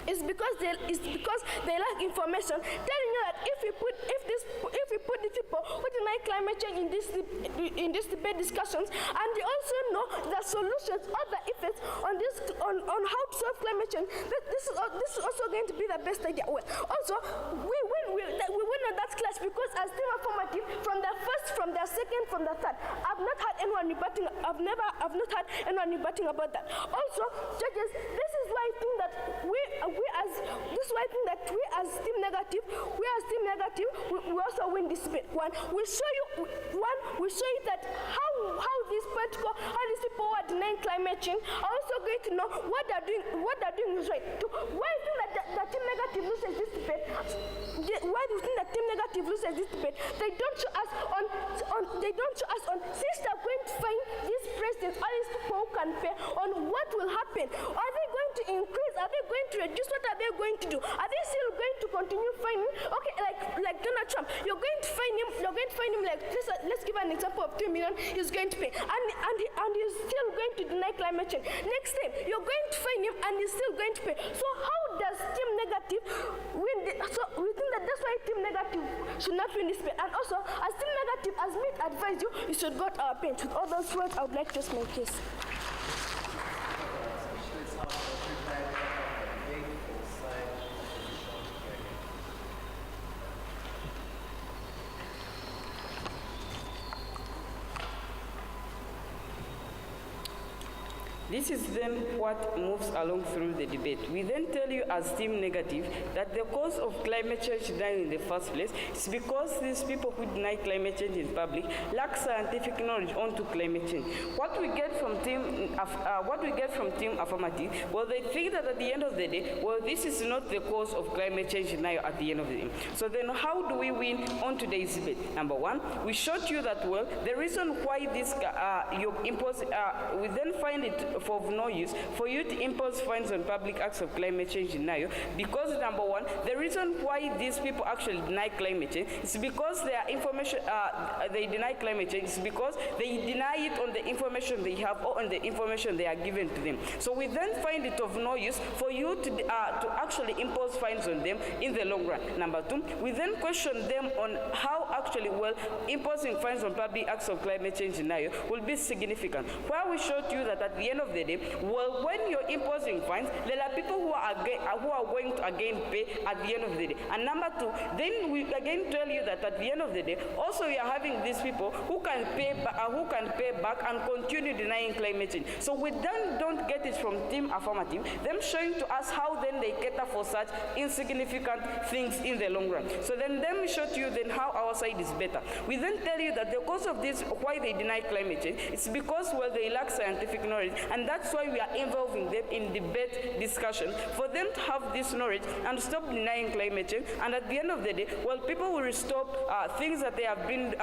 is because they lack information, telling you that if we put these people who deny climate change in this debate discussions, and they also know the solutions or the effects on how to solve climate change, this is also going to be the best idea. Well, also we win on that clash because as Team Affirmative, from the first, from the second, from the third, I've not had anyone rebutting. I've not had anyone rebutting about that. Also, judges, this is why I think that we as Team Negative, we also win this debate. We show you that how these people who are denying climate change are also going to know what they're doing is right. Why do you think that Team Negative loses this debate? Why do you think that Team Negative loses this debate? They don't show us on since they're going to find these presidents, all these people who can pay, on what will happen. Are they going to increase? Are they going to reduce? What are they going to do? Are they still going to continue finding? Okay, like Donald Trump, you're going to find him like let's give an example of 2 million he's going to pay, and he's still going to deny climate change. Next time you're going to find him and he's still going to pay. So how does Team Negative win? So we think that's why Team Negative should not win this debate. And also, as Team Negative, as we advise you should go to our bench. With all those words, I would like to just make case. This is then what moves along through the debate. We then tell you as Team Negative that the cause of climate change denial in the first place is because these people who deny climate change in public lack scientific knowledge onto climate change. What we get from Team Affirmative, well, they think that at the end of the day, well, this is not the cause of climate change denial at the end of the day. So then how do we win on today's debate? Number one, we showed you that, well, the reason why this we then find it of no use for you to impose fines on public acts of climate change denial, because number one, the reason why these people actually deny climate change is because their information, they deny climate change is because they deny it on the information they have or on the information they are given to them. So we then find it of no use for you to actually impose fines on them in the long run. Number two, we then question them on how actually, well, imposing fines on public acts of climate change denial will be significant. Where we showed you that at the end of the day, well, when you're imposing fines, there are people who are going to again pay at the end of the day. And number two, then we again tell you that at the end of the day, also we are having these people who can pay back and continue denying climate change. So we then don't get it from Team Affirmative, them showing to us how then they cater for such insignificant things in the long run. So then them show to you then how our side is better. We then tell you that the cause of this, why they deny climate change, it's because, well, they lack scientific knowledge, and that's why we are involving them in debate discussion, for them to have this knowledge and stop denying climate change. And at the end of the day, well, people will stop things that they have been,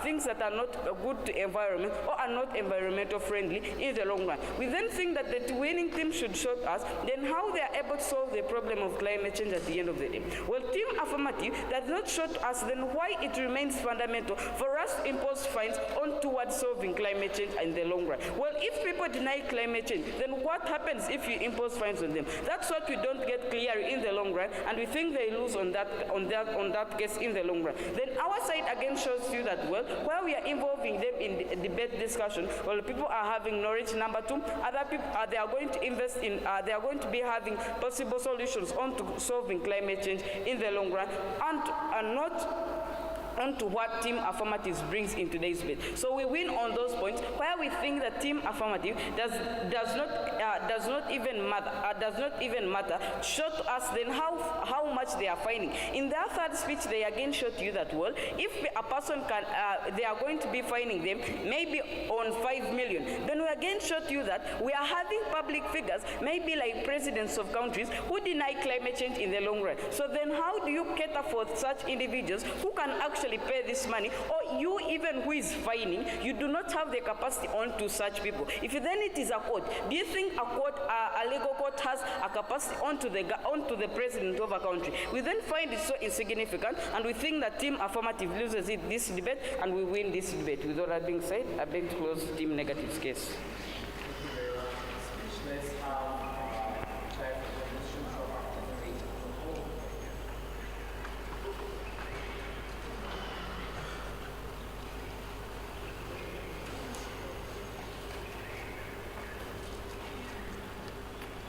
things that are not good to environment or are not environmental friendly in the long run. We then think that the winning team should show us then how they are able to solve the problem of climate change at the end of the day. Well, Team Affirmative does not show to us then why it remains fundamental for us to impose fines on towards solving climate change in the long run. Well, if people deny climate change, then what happens if you impose fines on them? That's what we don't get clear in the long run, and we think they lose on that case in the long run. Then our side again shows you that, well, while we are involving them in debate discussion, well, people are having knowledge. Number two, other people they are going to invest in, they are going to be having possible solutions on to solving climate change in the long run, and not onto what Team Affirmative brings in today's debate. So we win on those points where we think that Team Affirmative does not even matter. Show to us then how much they are fining. In their third speech, they again show to you that, well, if a person can, they are going to be fining them maybe on 5 million. Then we again show to you that we are having public figures, maybe like presidents of countries, who deny climate change in the long run. So then how do you cater for such individuals who can actually pay this money, or you even who is fining, you do not have the capacity on to such people? If then it is a court, do you think a legal court has a capacity onto the president of a country? We then find it so insignificant, and we think that Team Affirmative loses this debate, and we win this debate. With all that being said, I beg to close Team Negative's case.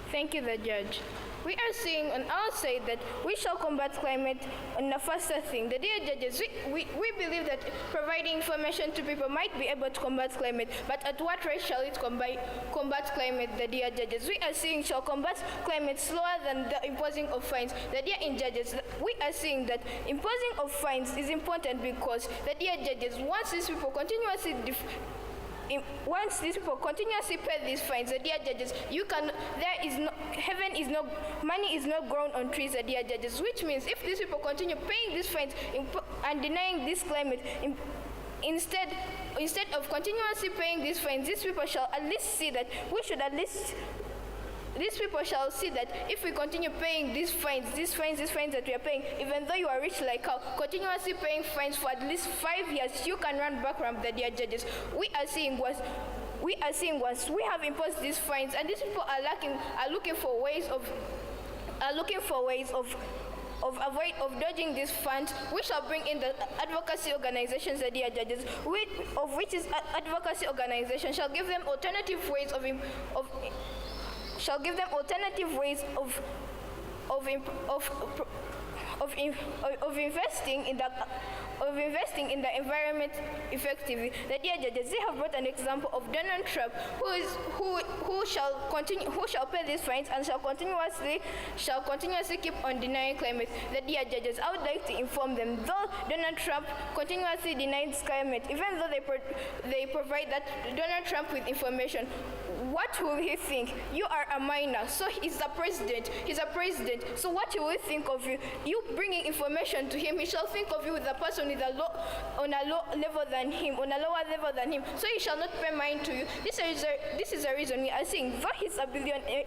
Thank you, the judge. We are saying on our side that we shall combat climate on a faster thing. The dear judges, we believe that providing information to people might be able to combat climate, but at what rate shall it combat climate, the dear judges? We are saying shall combat climate slower than the imposing of fines. The dear judges, we are saying that imposing of fines is important because, the dear judges, once these people continuously pay these fines, the dear judges, money is not grown on trees, the dear judges, which means if these people continue paying these fines and denying this climate, instead of continuously paying these fines, these people shall at least see that these people shall see that if we continue paying these fines that we are paying, even though you are rich like how, continuously paying fines for at least 5 years, you can run bankrupt, the dear judges. We are seeing once we have imposed these fines, and these people are looking for ways of dodging these funds. We shall bring in the advocacy organizations, the dear judges, which is advocacy organization shall give them alternative ways of investing in the environment effectively. The dear judges, they have brought an example of Donald Trump, who shall pay these fines and shall continuously keep on denying climate. The dear judges, I would like to inform them, though Donald Trump continuously denies climate, even though they provide that Donald Trump with information, what will he think? You are a minor, so he's a president. So what will he think of you? You bringing information to him, he shall think of you with a person with on a lower level than him. So he shall not pay mind to you. This is the reason we are saying, though he's a billionaire,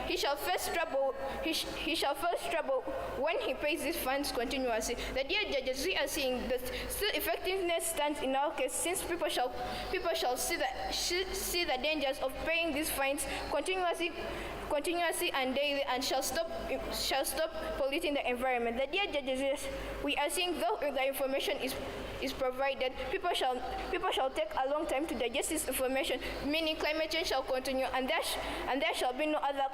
he shall face trouble. He shall face trouble when he pays these funds continuously. The dear judges, we are saying that still effectiveness stands in our case, since people shall see the dangers of paying these fines continuously and daily, and shall stop polluting the environment. The dear judges, we are seeing, though the information is provided, people shall take a long time to digest this information, meaning climate change shall continue, and there shall be no other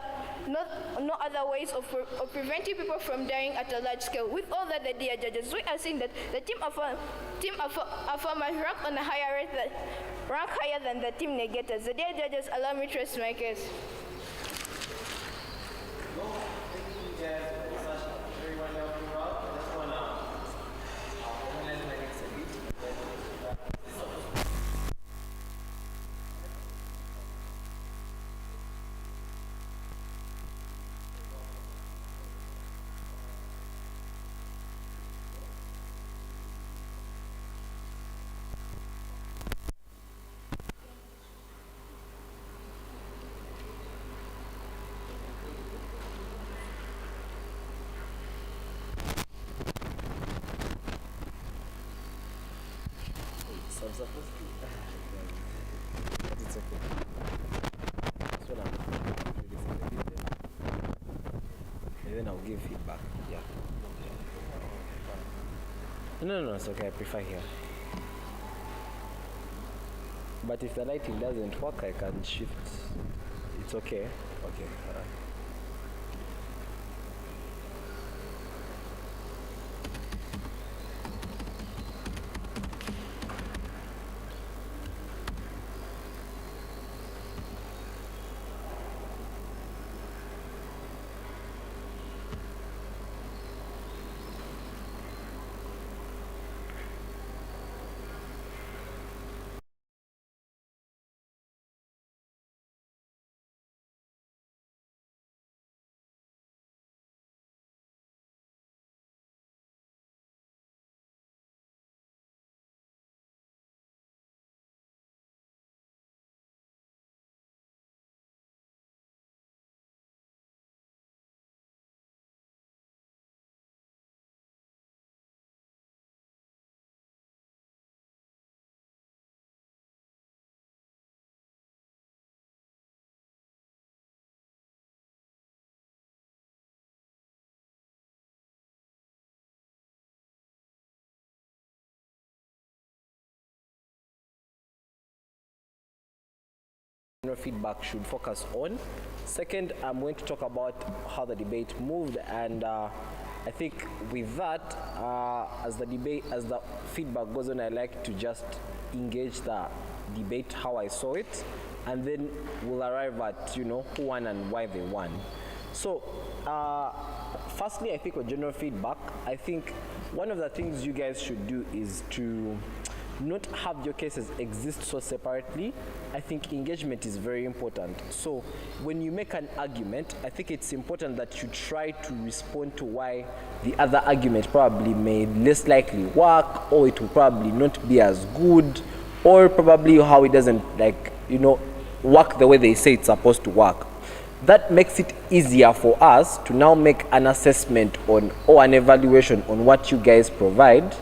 ways of preventing people from dying at a large scale. With all that, the dear judges, we are seeing that the Team Affirmative rank on a higher rate rank higher than the Team Negators. The dear judges, allow me to rest my case. I'm supposed to. But it's okay. So now I'm ready for the video. And then I'll give feedback. Yeah. No, it's okay. I prefer here. But if the lighting doesn't work, I can shift. It's okay. Okay. Alright. Feedback should focus on. Second, I'm going to talk about how the debate moved, and I think with that, as the feedback goes on, I like to just engage the debate how I saw it, and then we'll arrive at who won and why they won. So firstly, I think with general feedback, I think one of the things you guys should do is to not have your cases exist so separately. I think engagement is very important. So when you make an argument, I think it's important that you try to respond to why the other argument probably may less likely work, or it will probably not be as good, or probably how it doesn't work the way they say it's supposed to work. That makes it easier for us to now make an assessment on or an evaluation on what you guys provide,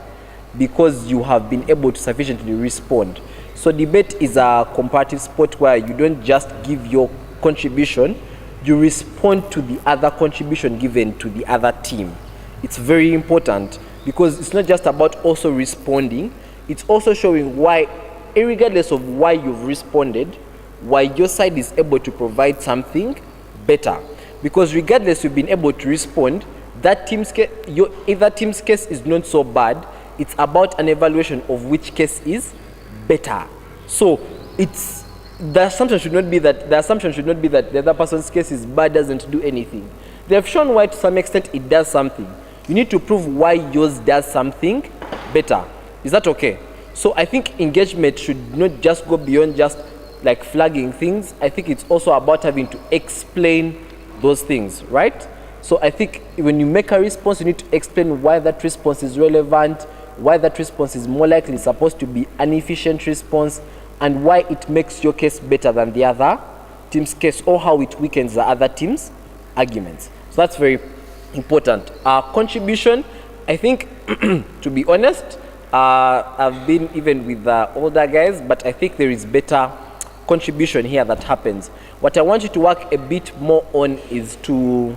because you have been able to sufficiently respond. So debate is a comparative sport where you don't just give your contribution, you respond to the other contribution given to the other team. It's very important, because it's not just about also responding, it's also showing why, regardless of why you've responded, why your side is able to provide something better. Because regardless you've been able to respond, that team's case, either team's case is not so bad, it's about an evaluation of which case is better. So the assumption should not be that the other person's case is bad, doesn't do anything. They have shown why to some extent it does something. You need to prove why yours does something better. Is that okay? So I think engagement should not just go beyond just like flagging things. I think it's also about having to explain those things, right? So I think when you make a response, you need to explain why that response is relevant, why that response is more likely supposed to be an efficient response, and why it makes your case better than the other team's case, or how it weakens the other team's arguments. So that's very important. Contribution, I think, to be honest, I've been even with the older guys, but I think there is better contribution here that happens. What I want you to work a bit more on is to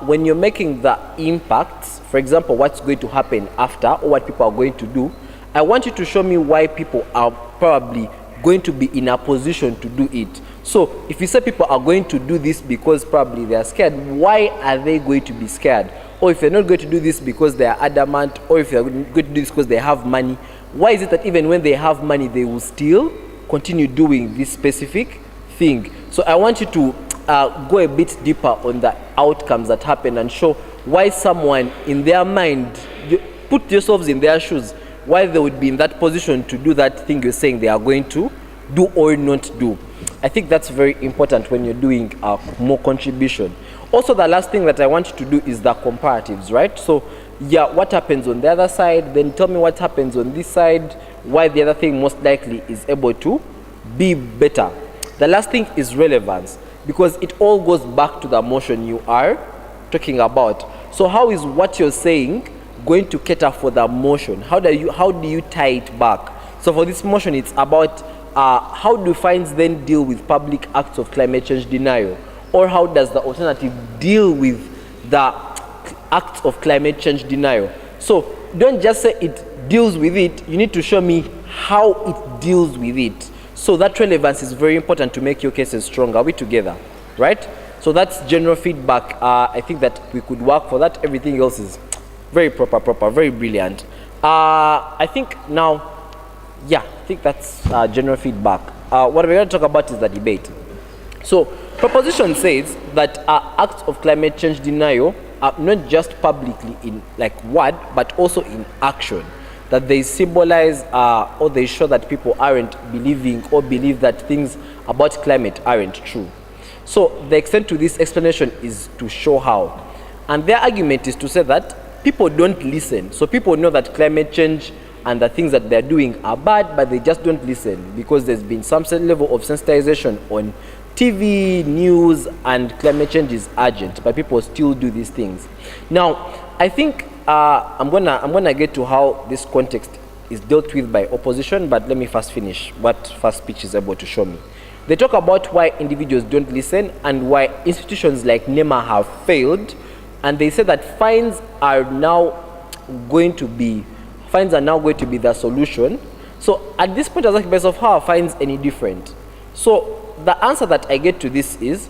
when you're making the impacts, for example, what's going to happen after, or what people are going to do, I want you to show me why people are probably going to be in a position to do it. So if you say people are going to do this because probably they are scared, why are they going to be scared? Or if they're not going to do this because they are adamant, or if they're going to do this because they have money, why is it that even when they have money, they will still continue doing this specific thing? So I want you to go a bit deeper on the outcomes that happen and show why someone in their mind, put yourselves in their shoes, why they would be in that position to do that thing you're saying they are going to do or not do. I think that's very important when you're doing more contribution. Also, the last thing that I want you to do is the comparatives, right? So yeah, what happens on the other side, then tell me what happens on this side, why the other thing most likely is able to be better. The last thing is relevance, because it all goes back to the motion you are talking about. So how is what you're saying going to cater for the motion? How do you tie it back? So for this motion, it's about how do fines then deal with public acts of climate change denial? Or how does the alternative deal with the acts of climate change denial? So don't just say it deals with it, you need to show me how it deals with it. So that relevance is very important to make your cases stronger. Are we together? Right? So that's general feedback. I think that we could work for that. Everything else is very proper, very brilliant. I think now, yeah, I think that's general feedback. What we're going to talk about is the debate. So proposition says that acts of climate change denial are not just publicly in like word, but also in action. That they symbolize or they show that people aren't believing or believe that things about climate aren't true. So the extent to this explanation is to show how. And their argument is to say that people don't listen. So people know that climate change and the things that they're doing are bad, but they just don't listen because there's been some certain level of sensitization on TV, news, and climate change is urgent, but people still do these things. Now, I think I'm gonna get to how this context is dealt with by opposition, but let me first finish what first speech is able to show me. They talk about why individuals don't listen and why institutions like NEMA have failed, and they say that fines are now going to be the solution. So at this point, I was like, based of how are fines any different? So the answer that I get to this is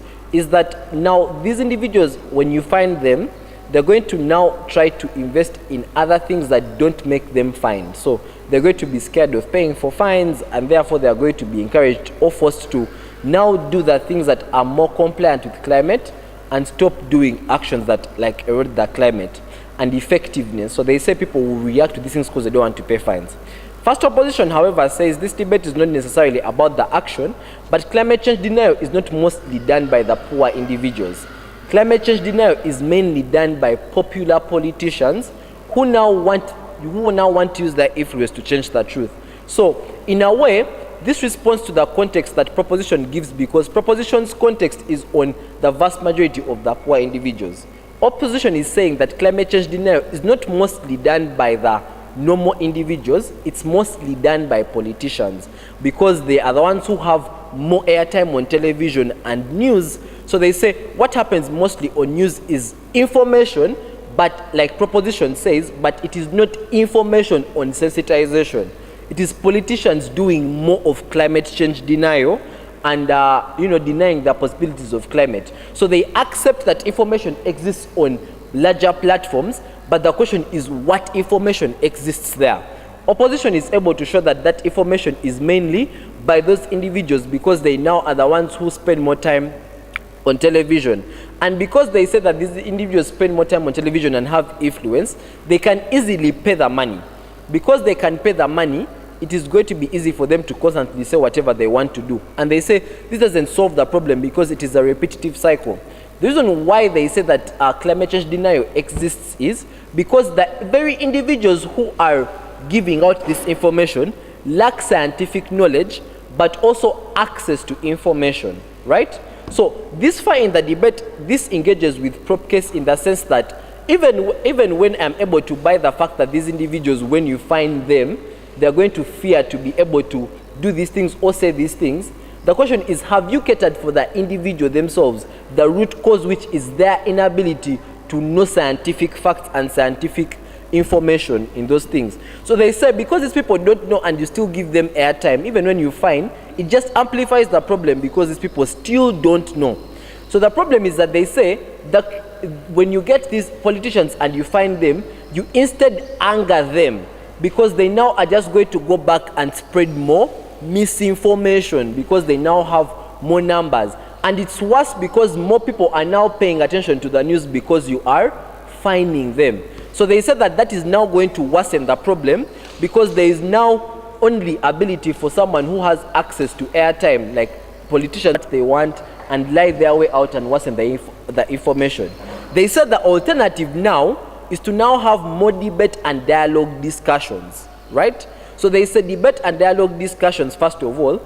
that now these individuals, when you find them, they're going to now try to invest in other things that don't make them fined. So they're going to be scared of paying for fines, and therefore they are going to be encouraged or forced to now do the things that are more compliant with climate and stop doing actions that like erode the climate and effectiveness. So they say people will react to these things because they don't want to pay fines. First opposition, however, says this debate is not necessarily about the action, but climate change denial is not mostly done by the poor individuals. Climate change denial is mainly done by popular politicians who now want to use their influence to change the truth. So, in a way, this responds to the context that proposition gives, because proposition's context is on the vast majority of the poor individuals. Opposition is saying that climate change denial is not mostly done by the normal individuals, it's mostly done by politicians, because they are the ones who have more airtime on television and news. So they say what happens mostly on news is information, but like proposition says, but it is not information on sensitization. It is politicians doing more of climate change denial and denying the possibilities of climate. So they accept that information exists on larger platforms, but the question is what information exists there. Opposition is able to show that that information is mainly by those individuals because they now are the ones who spend more time on television. And because they say that these individuals spend more time on television and have influence, they can easily pay the money. Because they can pay the money, it is going to be easy for them to constantly say whatever they want to do. And they say this doesn't solve the problem because it is a repetitive cycle. The reason why they say that climate change denial exists is because the very individuals who are giving out this information lack scientific knowledge, but also access to information, right? So this far in the debate, this engages with prop case in the sense that even when I'm able to buy the fact that these individuals, when you find them, they're going to fear to be able to do these things or say these things. The question is, have you catered for the individual themselves, the root cause, which is their inability to know scientific facts and scientific information in those things? So they say because these people don't know and you still give them airtime, even when you find, it just amplifies the problem because these people still don't know. So the problem is that they say that when you get these politicians and you find them, you instead anger them because they now are just going to go back and spread more misinformation because they now have more numbers. And it's worse because more people are now paying attention to the news because you are finding them. So they said that that is now going to worsen the problem because there is now only ability for someone who has access to airtime, like politicians, that they want, and lie their way out and worsen the information. They said the alternative now is to now have more debate and dialogue discussions, right? So they said debate and dialogue discussions, first of all,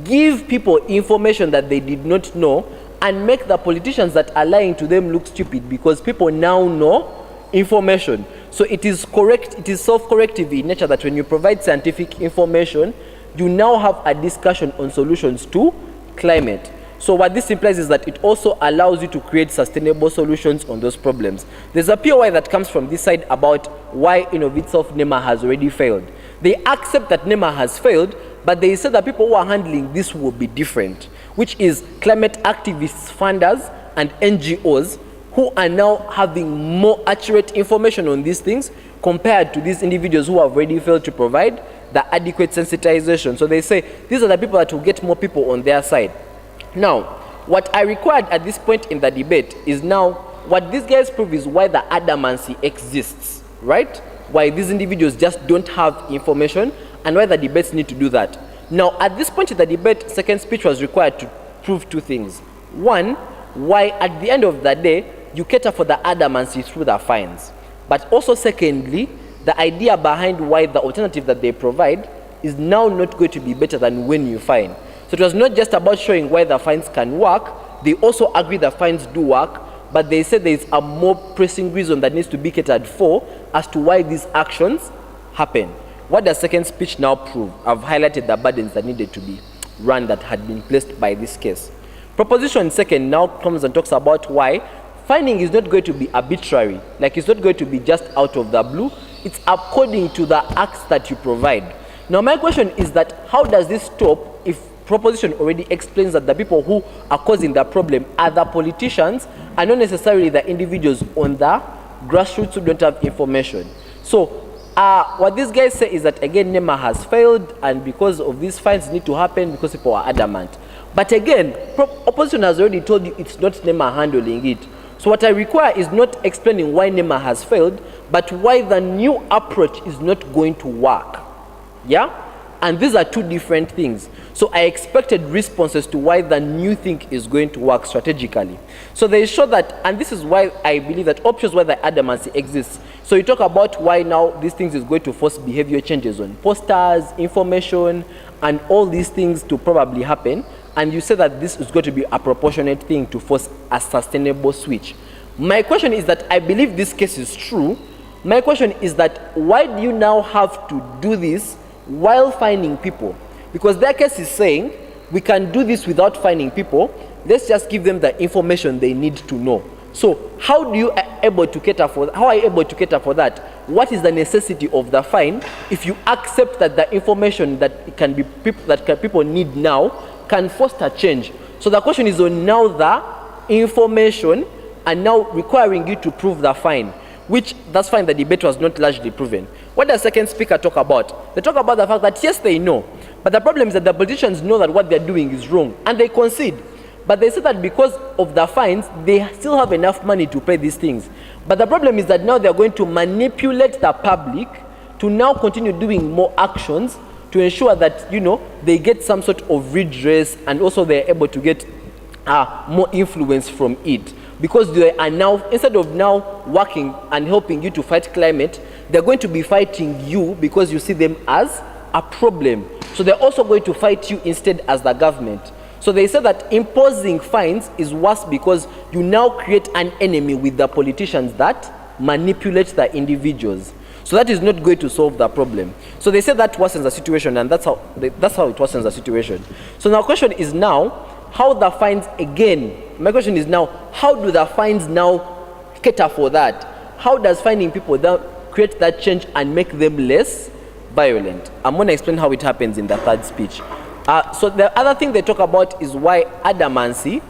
give people information that they did not know and make the politicians that are lying to them look stupid because people now know information. So it is correct, it is self-corrective in nature that when you provide scientific information, you now have a discussion on solutions to climate. So what this implies is that it also allows you to create sustainable solutions on those problems. There's a POI that comes from this side about why in of itself NEMA has already failed. They accept that NEMA has failed, but they say that people who are handling this will be different, which is climate activists, funders, and NGOs who are now having more accurate information on these things compared to these individuals who have already failed to provide the adequate sensitization. So they say these are the people that will get more people on their side. Now, what I required at this point in the debate is now what these guys prove is why the adamancy exists, right? Why these individuals just don't have information and why the debates need to do that. Now, at this point in the debate, second speech was required to prove two things. One, why at the end of the day, you cater for the adamancy through the fines. But also secondly, the idea behind why the alternative that they provide is now not going to be better than when you fine. So it was not just about showing why the fines can work, they also agree the fines do work, but they said there is a more pressing reason that needs to be catered for as to why these actions happen. What does second speech now prove? I've highlighted the burdens that needed to be run that had been placed by this case. Proposition second now comes and talks about why finding is not going to be arbitrary, like it's not going to be just out of the blue, it's according to the acts that you provide. Now my question is that how does this stop if proposition already explains that the people who are causing the problem are the politicians and not necessarily the individuals on the grassroots who don't have information? So what these guys say is that again NEMA has failed and because of these fines need to happen because people are adamant. But again, opposition has already told you it's not NEMA handling it. So what I require is not explaining why NEMA has failed, but why the new approach is not going to work. Yeah? And these are two different things. So I expected responses to why the new thing is going to work strategically. So they show that, and this is why I believe that options why the adamancy exists. So you talk about why now these things is going to force behavior changes on posters, information, and all these things to probably happen. And you say that this is going to be a proportionate thing to force a sustainable switch. My question is that I believe this case is true. My question is that why do you now have to do this while finding people? Because their case is saying we can do this without finding people. Let's just give them the information they need to know. So how do you able to cater for that? How are you able to cater for that? What is the necessity of the fine if you accept that the information that can be people need now can foster change? So the question is on now the information and now requiring you to prove the fine, which that's fine, the debate was not largely proven. What does second speaker talk about? They talk about the fact that yes, they know, but the problem is that the politicians know that what they're doing is wrong and they concede. But they say that because of the fines, they still have enough money to pay these things. But the problem is that now they're going to manipulate the public to now continue doing more actions to ensure that, you know, they get some sort of redress and also they're able to get more influence from it. Because they are now, instead of now working and helping you to fight climate, they're going to be fighting you because you see them as a problem. So they're also going to fight you instead as the government. So they say that imposing fines is worse because you now create an enemy with the politicians that manipulate the individuals. So that is not going to solve the problem. So they say that worsens the situation, and that's how it worsens the situation. So now the question is now, how the fines, again, my question is now, how do the fines now cater for that? How does finding people that create that change and make them less violent? I'm going to explain how it happens in the third speech. So the other thing they talk about is why adamancy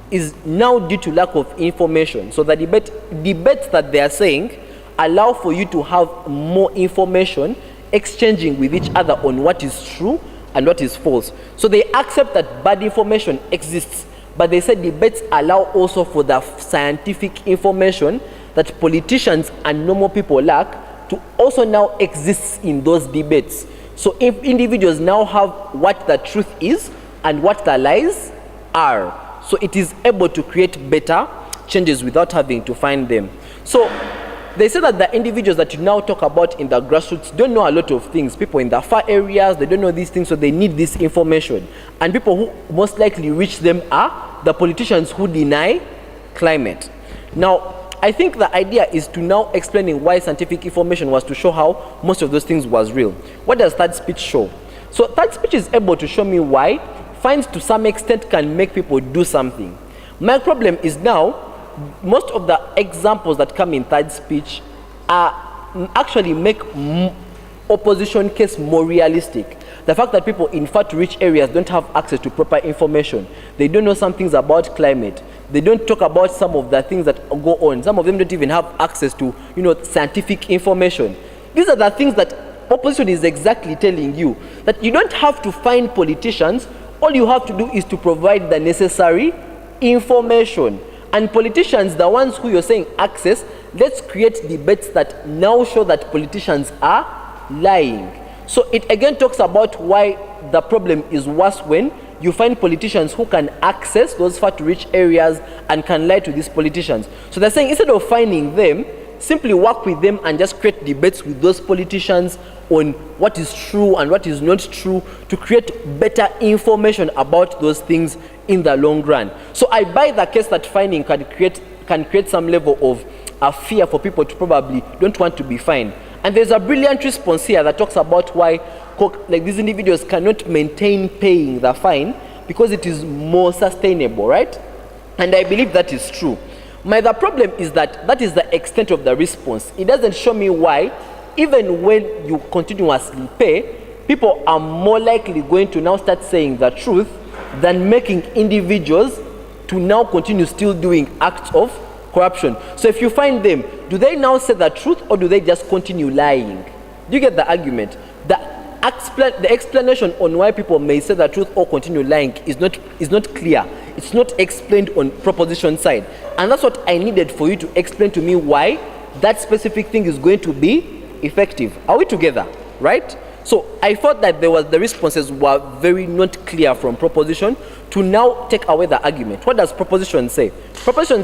is now due to lack of information. So the debates that they are saying allow for you to have more information exchanging with each other on what is true and what is false. So they accept that bad information exists, but they say debates allow also for the scientific information that politicians and normal people lack to also now exist in those debates. So if individuals now have what the truth is and what the lies are, so it is able to create better changes without having to find them. So they say that the individuals that you now talk about in the grassroots don't know a lot of things. People in the far areas, they don't know these things, so they need this information. And people who most likely reach them are the politicians who deny climate. Now, I think the idea is to now explaining why scientific information was to show how most of those things was real. What does third speech show? So third speech is able to show me why fines to some extent can make people do something. My problem is now, most of the examples that come in third speech actually make opposition case more realistic. The fact that people in far to rich areas don't have access to proper information, they don't know some things about climate, they don't talk about some of the things that go on, some of them don't even have access to, you know, scientific information. These are the things that opposition is exactly telling you, that you don't have to find politicians, all you have to do is to provide the necessary information. And politicians, the ones who you're saying access, let's create debates that now show that politicians are lying. So it again talks about why the problem is worse when you find politicians who can access those far to rich areas and can lie to these politicians. So they're saying instead of finding them, simply work with them and just create debates with those politicians on what is true and what is not true to create better information about those things in the long run. So I buy the case that finding can create some level of fear for people to probably don't want to be fined. And there's a brilliant response here that talks about why like these individuals cannot maintain paying the fine because it is more sustainable, right? And I believe that is true. The problem is that is the extent of the response. It doesn't show me why, even when you continuously pay, people are more likely going to now start saying the truth than making individuals to now continue still doing acts of corruption. So if you find them, do they now say the truth or do they just continue lying? Do you get the argument? The explanation on why people may say the truth or continue lying is not clear. It's not explained on proposition side. And that's what I needed for you to explain to me why that specific thing is going to be effective. Are we together? Right? So I thought that the responses were very not clear from proposition to now take away the argument. What does proposition say? Proposition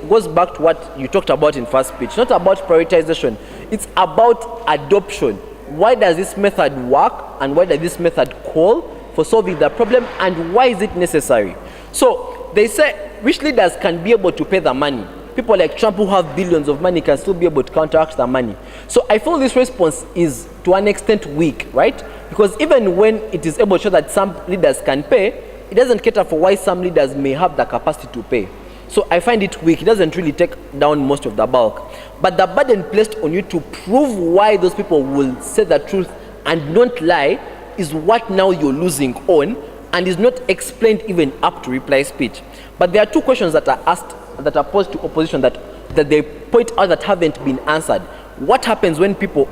goes back to what you talked about in first speech. Not about prioritization. It's about adoption. Why does this method work and why does this method call for solving the problem and why is it necessary? So they say rich leaders can be able to pay the money. People like Trump who have billions of money can still be able to counteract the money. So I feel this response is to an extent weak, right? Because even when it is able to show that some leaders can pay, it doesn't cater for why some leaders may have the capacity to pay. So I find it weak. It doesn't really take down most of the bulk. But the burden placed on you to prove why those people will say the truth and don't lie is what now you're losing on and is not explained even up to reply speech. But there are two questions that are asked, that are posed to opposition that they point out that haven't been answered. What happens when for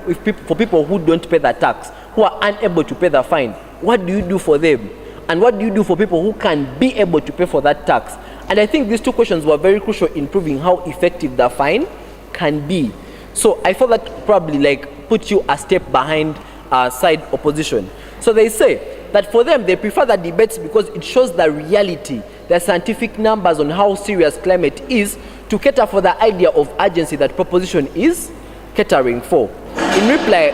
people who don't pay the tax, who are unable to pay the fine? What do you do for them? And what do you do for people who can be able to pay for that tax? And I think these two questions were very crucial in proving how effective the fine can be. So I thought that probably like put you a step behind side opposition. So they say that for them, they prefer the debates because it shows the reality, the scientific numbers on how serious climate is to cater for the idea of urgency that proposition is catering for. In reply,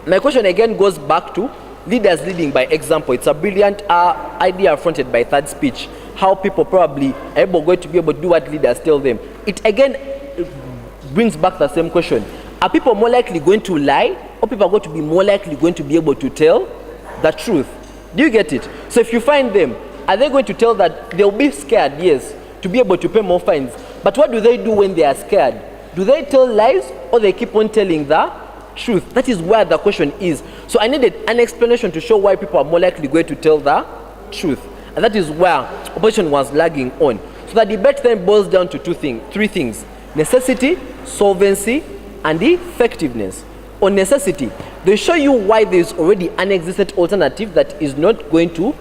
my question again goes back to leaders leading by example. It's a brilliant idea fronted by third speech. How people probably are going to be able to do what leaders tell them. It again brings back the same question. Are people more likely going to lie or people are going to be more likely going to be able to tell the truth? Do you get it? So if you find them, are they going to tell that they'll be scared, yes, to be able to pay more fines? But what do they do when they are scared? Do they tell lies or they keep on telling the truth? That is where the question is. So I needed an explanation to show why people are more likely going to tell the truth. And that is where opposition was lagging on. So the debate then boils down to three things: necessity, solvency, and effectiveness. On necessity, they show you why there is already an existent alternative that is not going to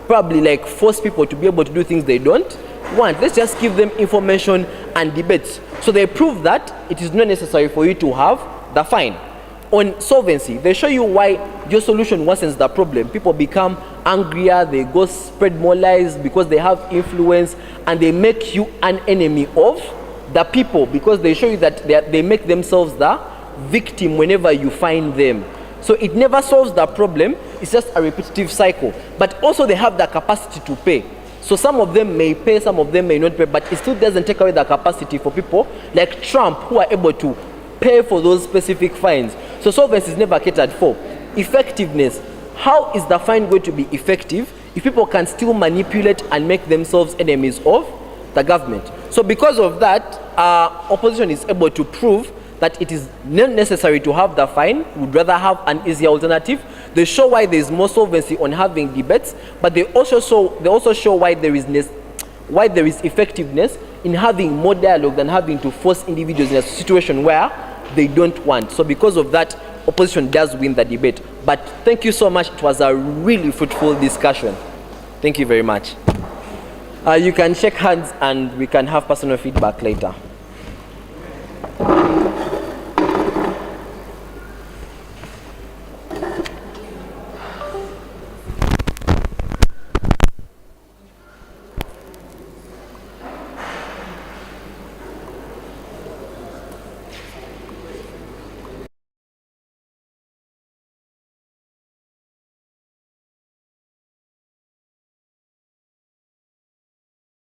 probably like force people to be able to do things they don't want. Let's just give them information and debates. So they prove that it is not necessary for you to have the fine. On solvency, they show you why your solution worsens the problem. People become angrier, they go spread more lies because they have influence, and they make you an enemy of the people because they show you that they make themselves the victim whenever you find them. So it never solves the problem, it's just a repetitive cycle. But also they have the capacity to pay. So some of them may pay, some of them may not pay, but it still doesn't take away the capacity for people like Trump who are able to pay for those specific fines. So solvency is never catered for. Effectiveness. How is the fine going to be effective if people can still manipulate and make themselves enemies of the government? So because of that, opposition is able to prove that it is not necessary to have the fine, would rather have an easier alternative. They show why there is more solvency on having debates, but they also show why there is effectiveness in having more dialogue than having to force individuals in a situation where they don't want. So because of that, opposition does win the debate. But thank you so much. It was a really fruitful discussion. Thank you very much. You can shake hands and we can have personal feedback later.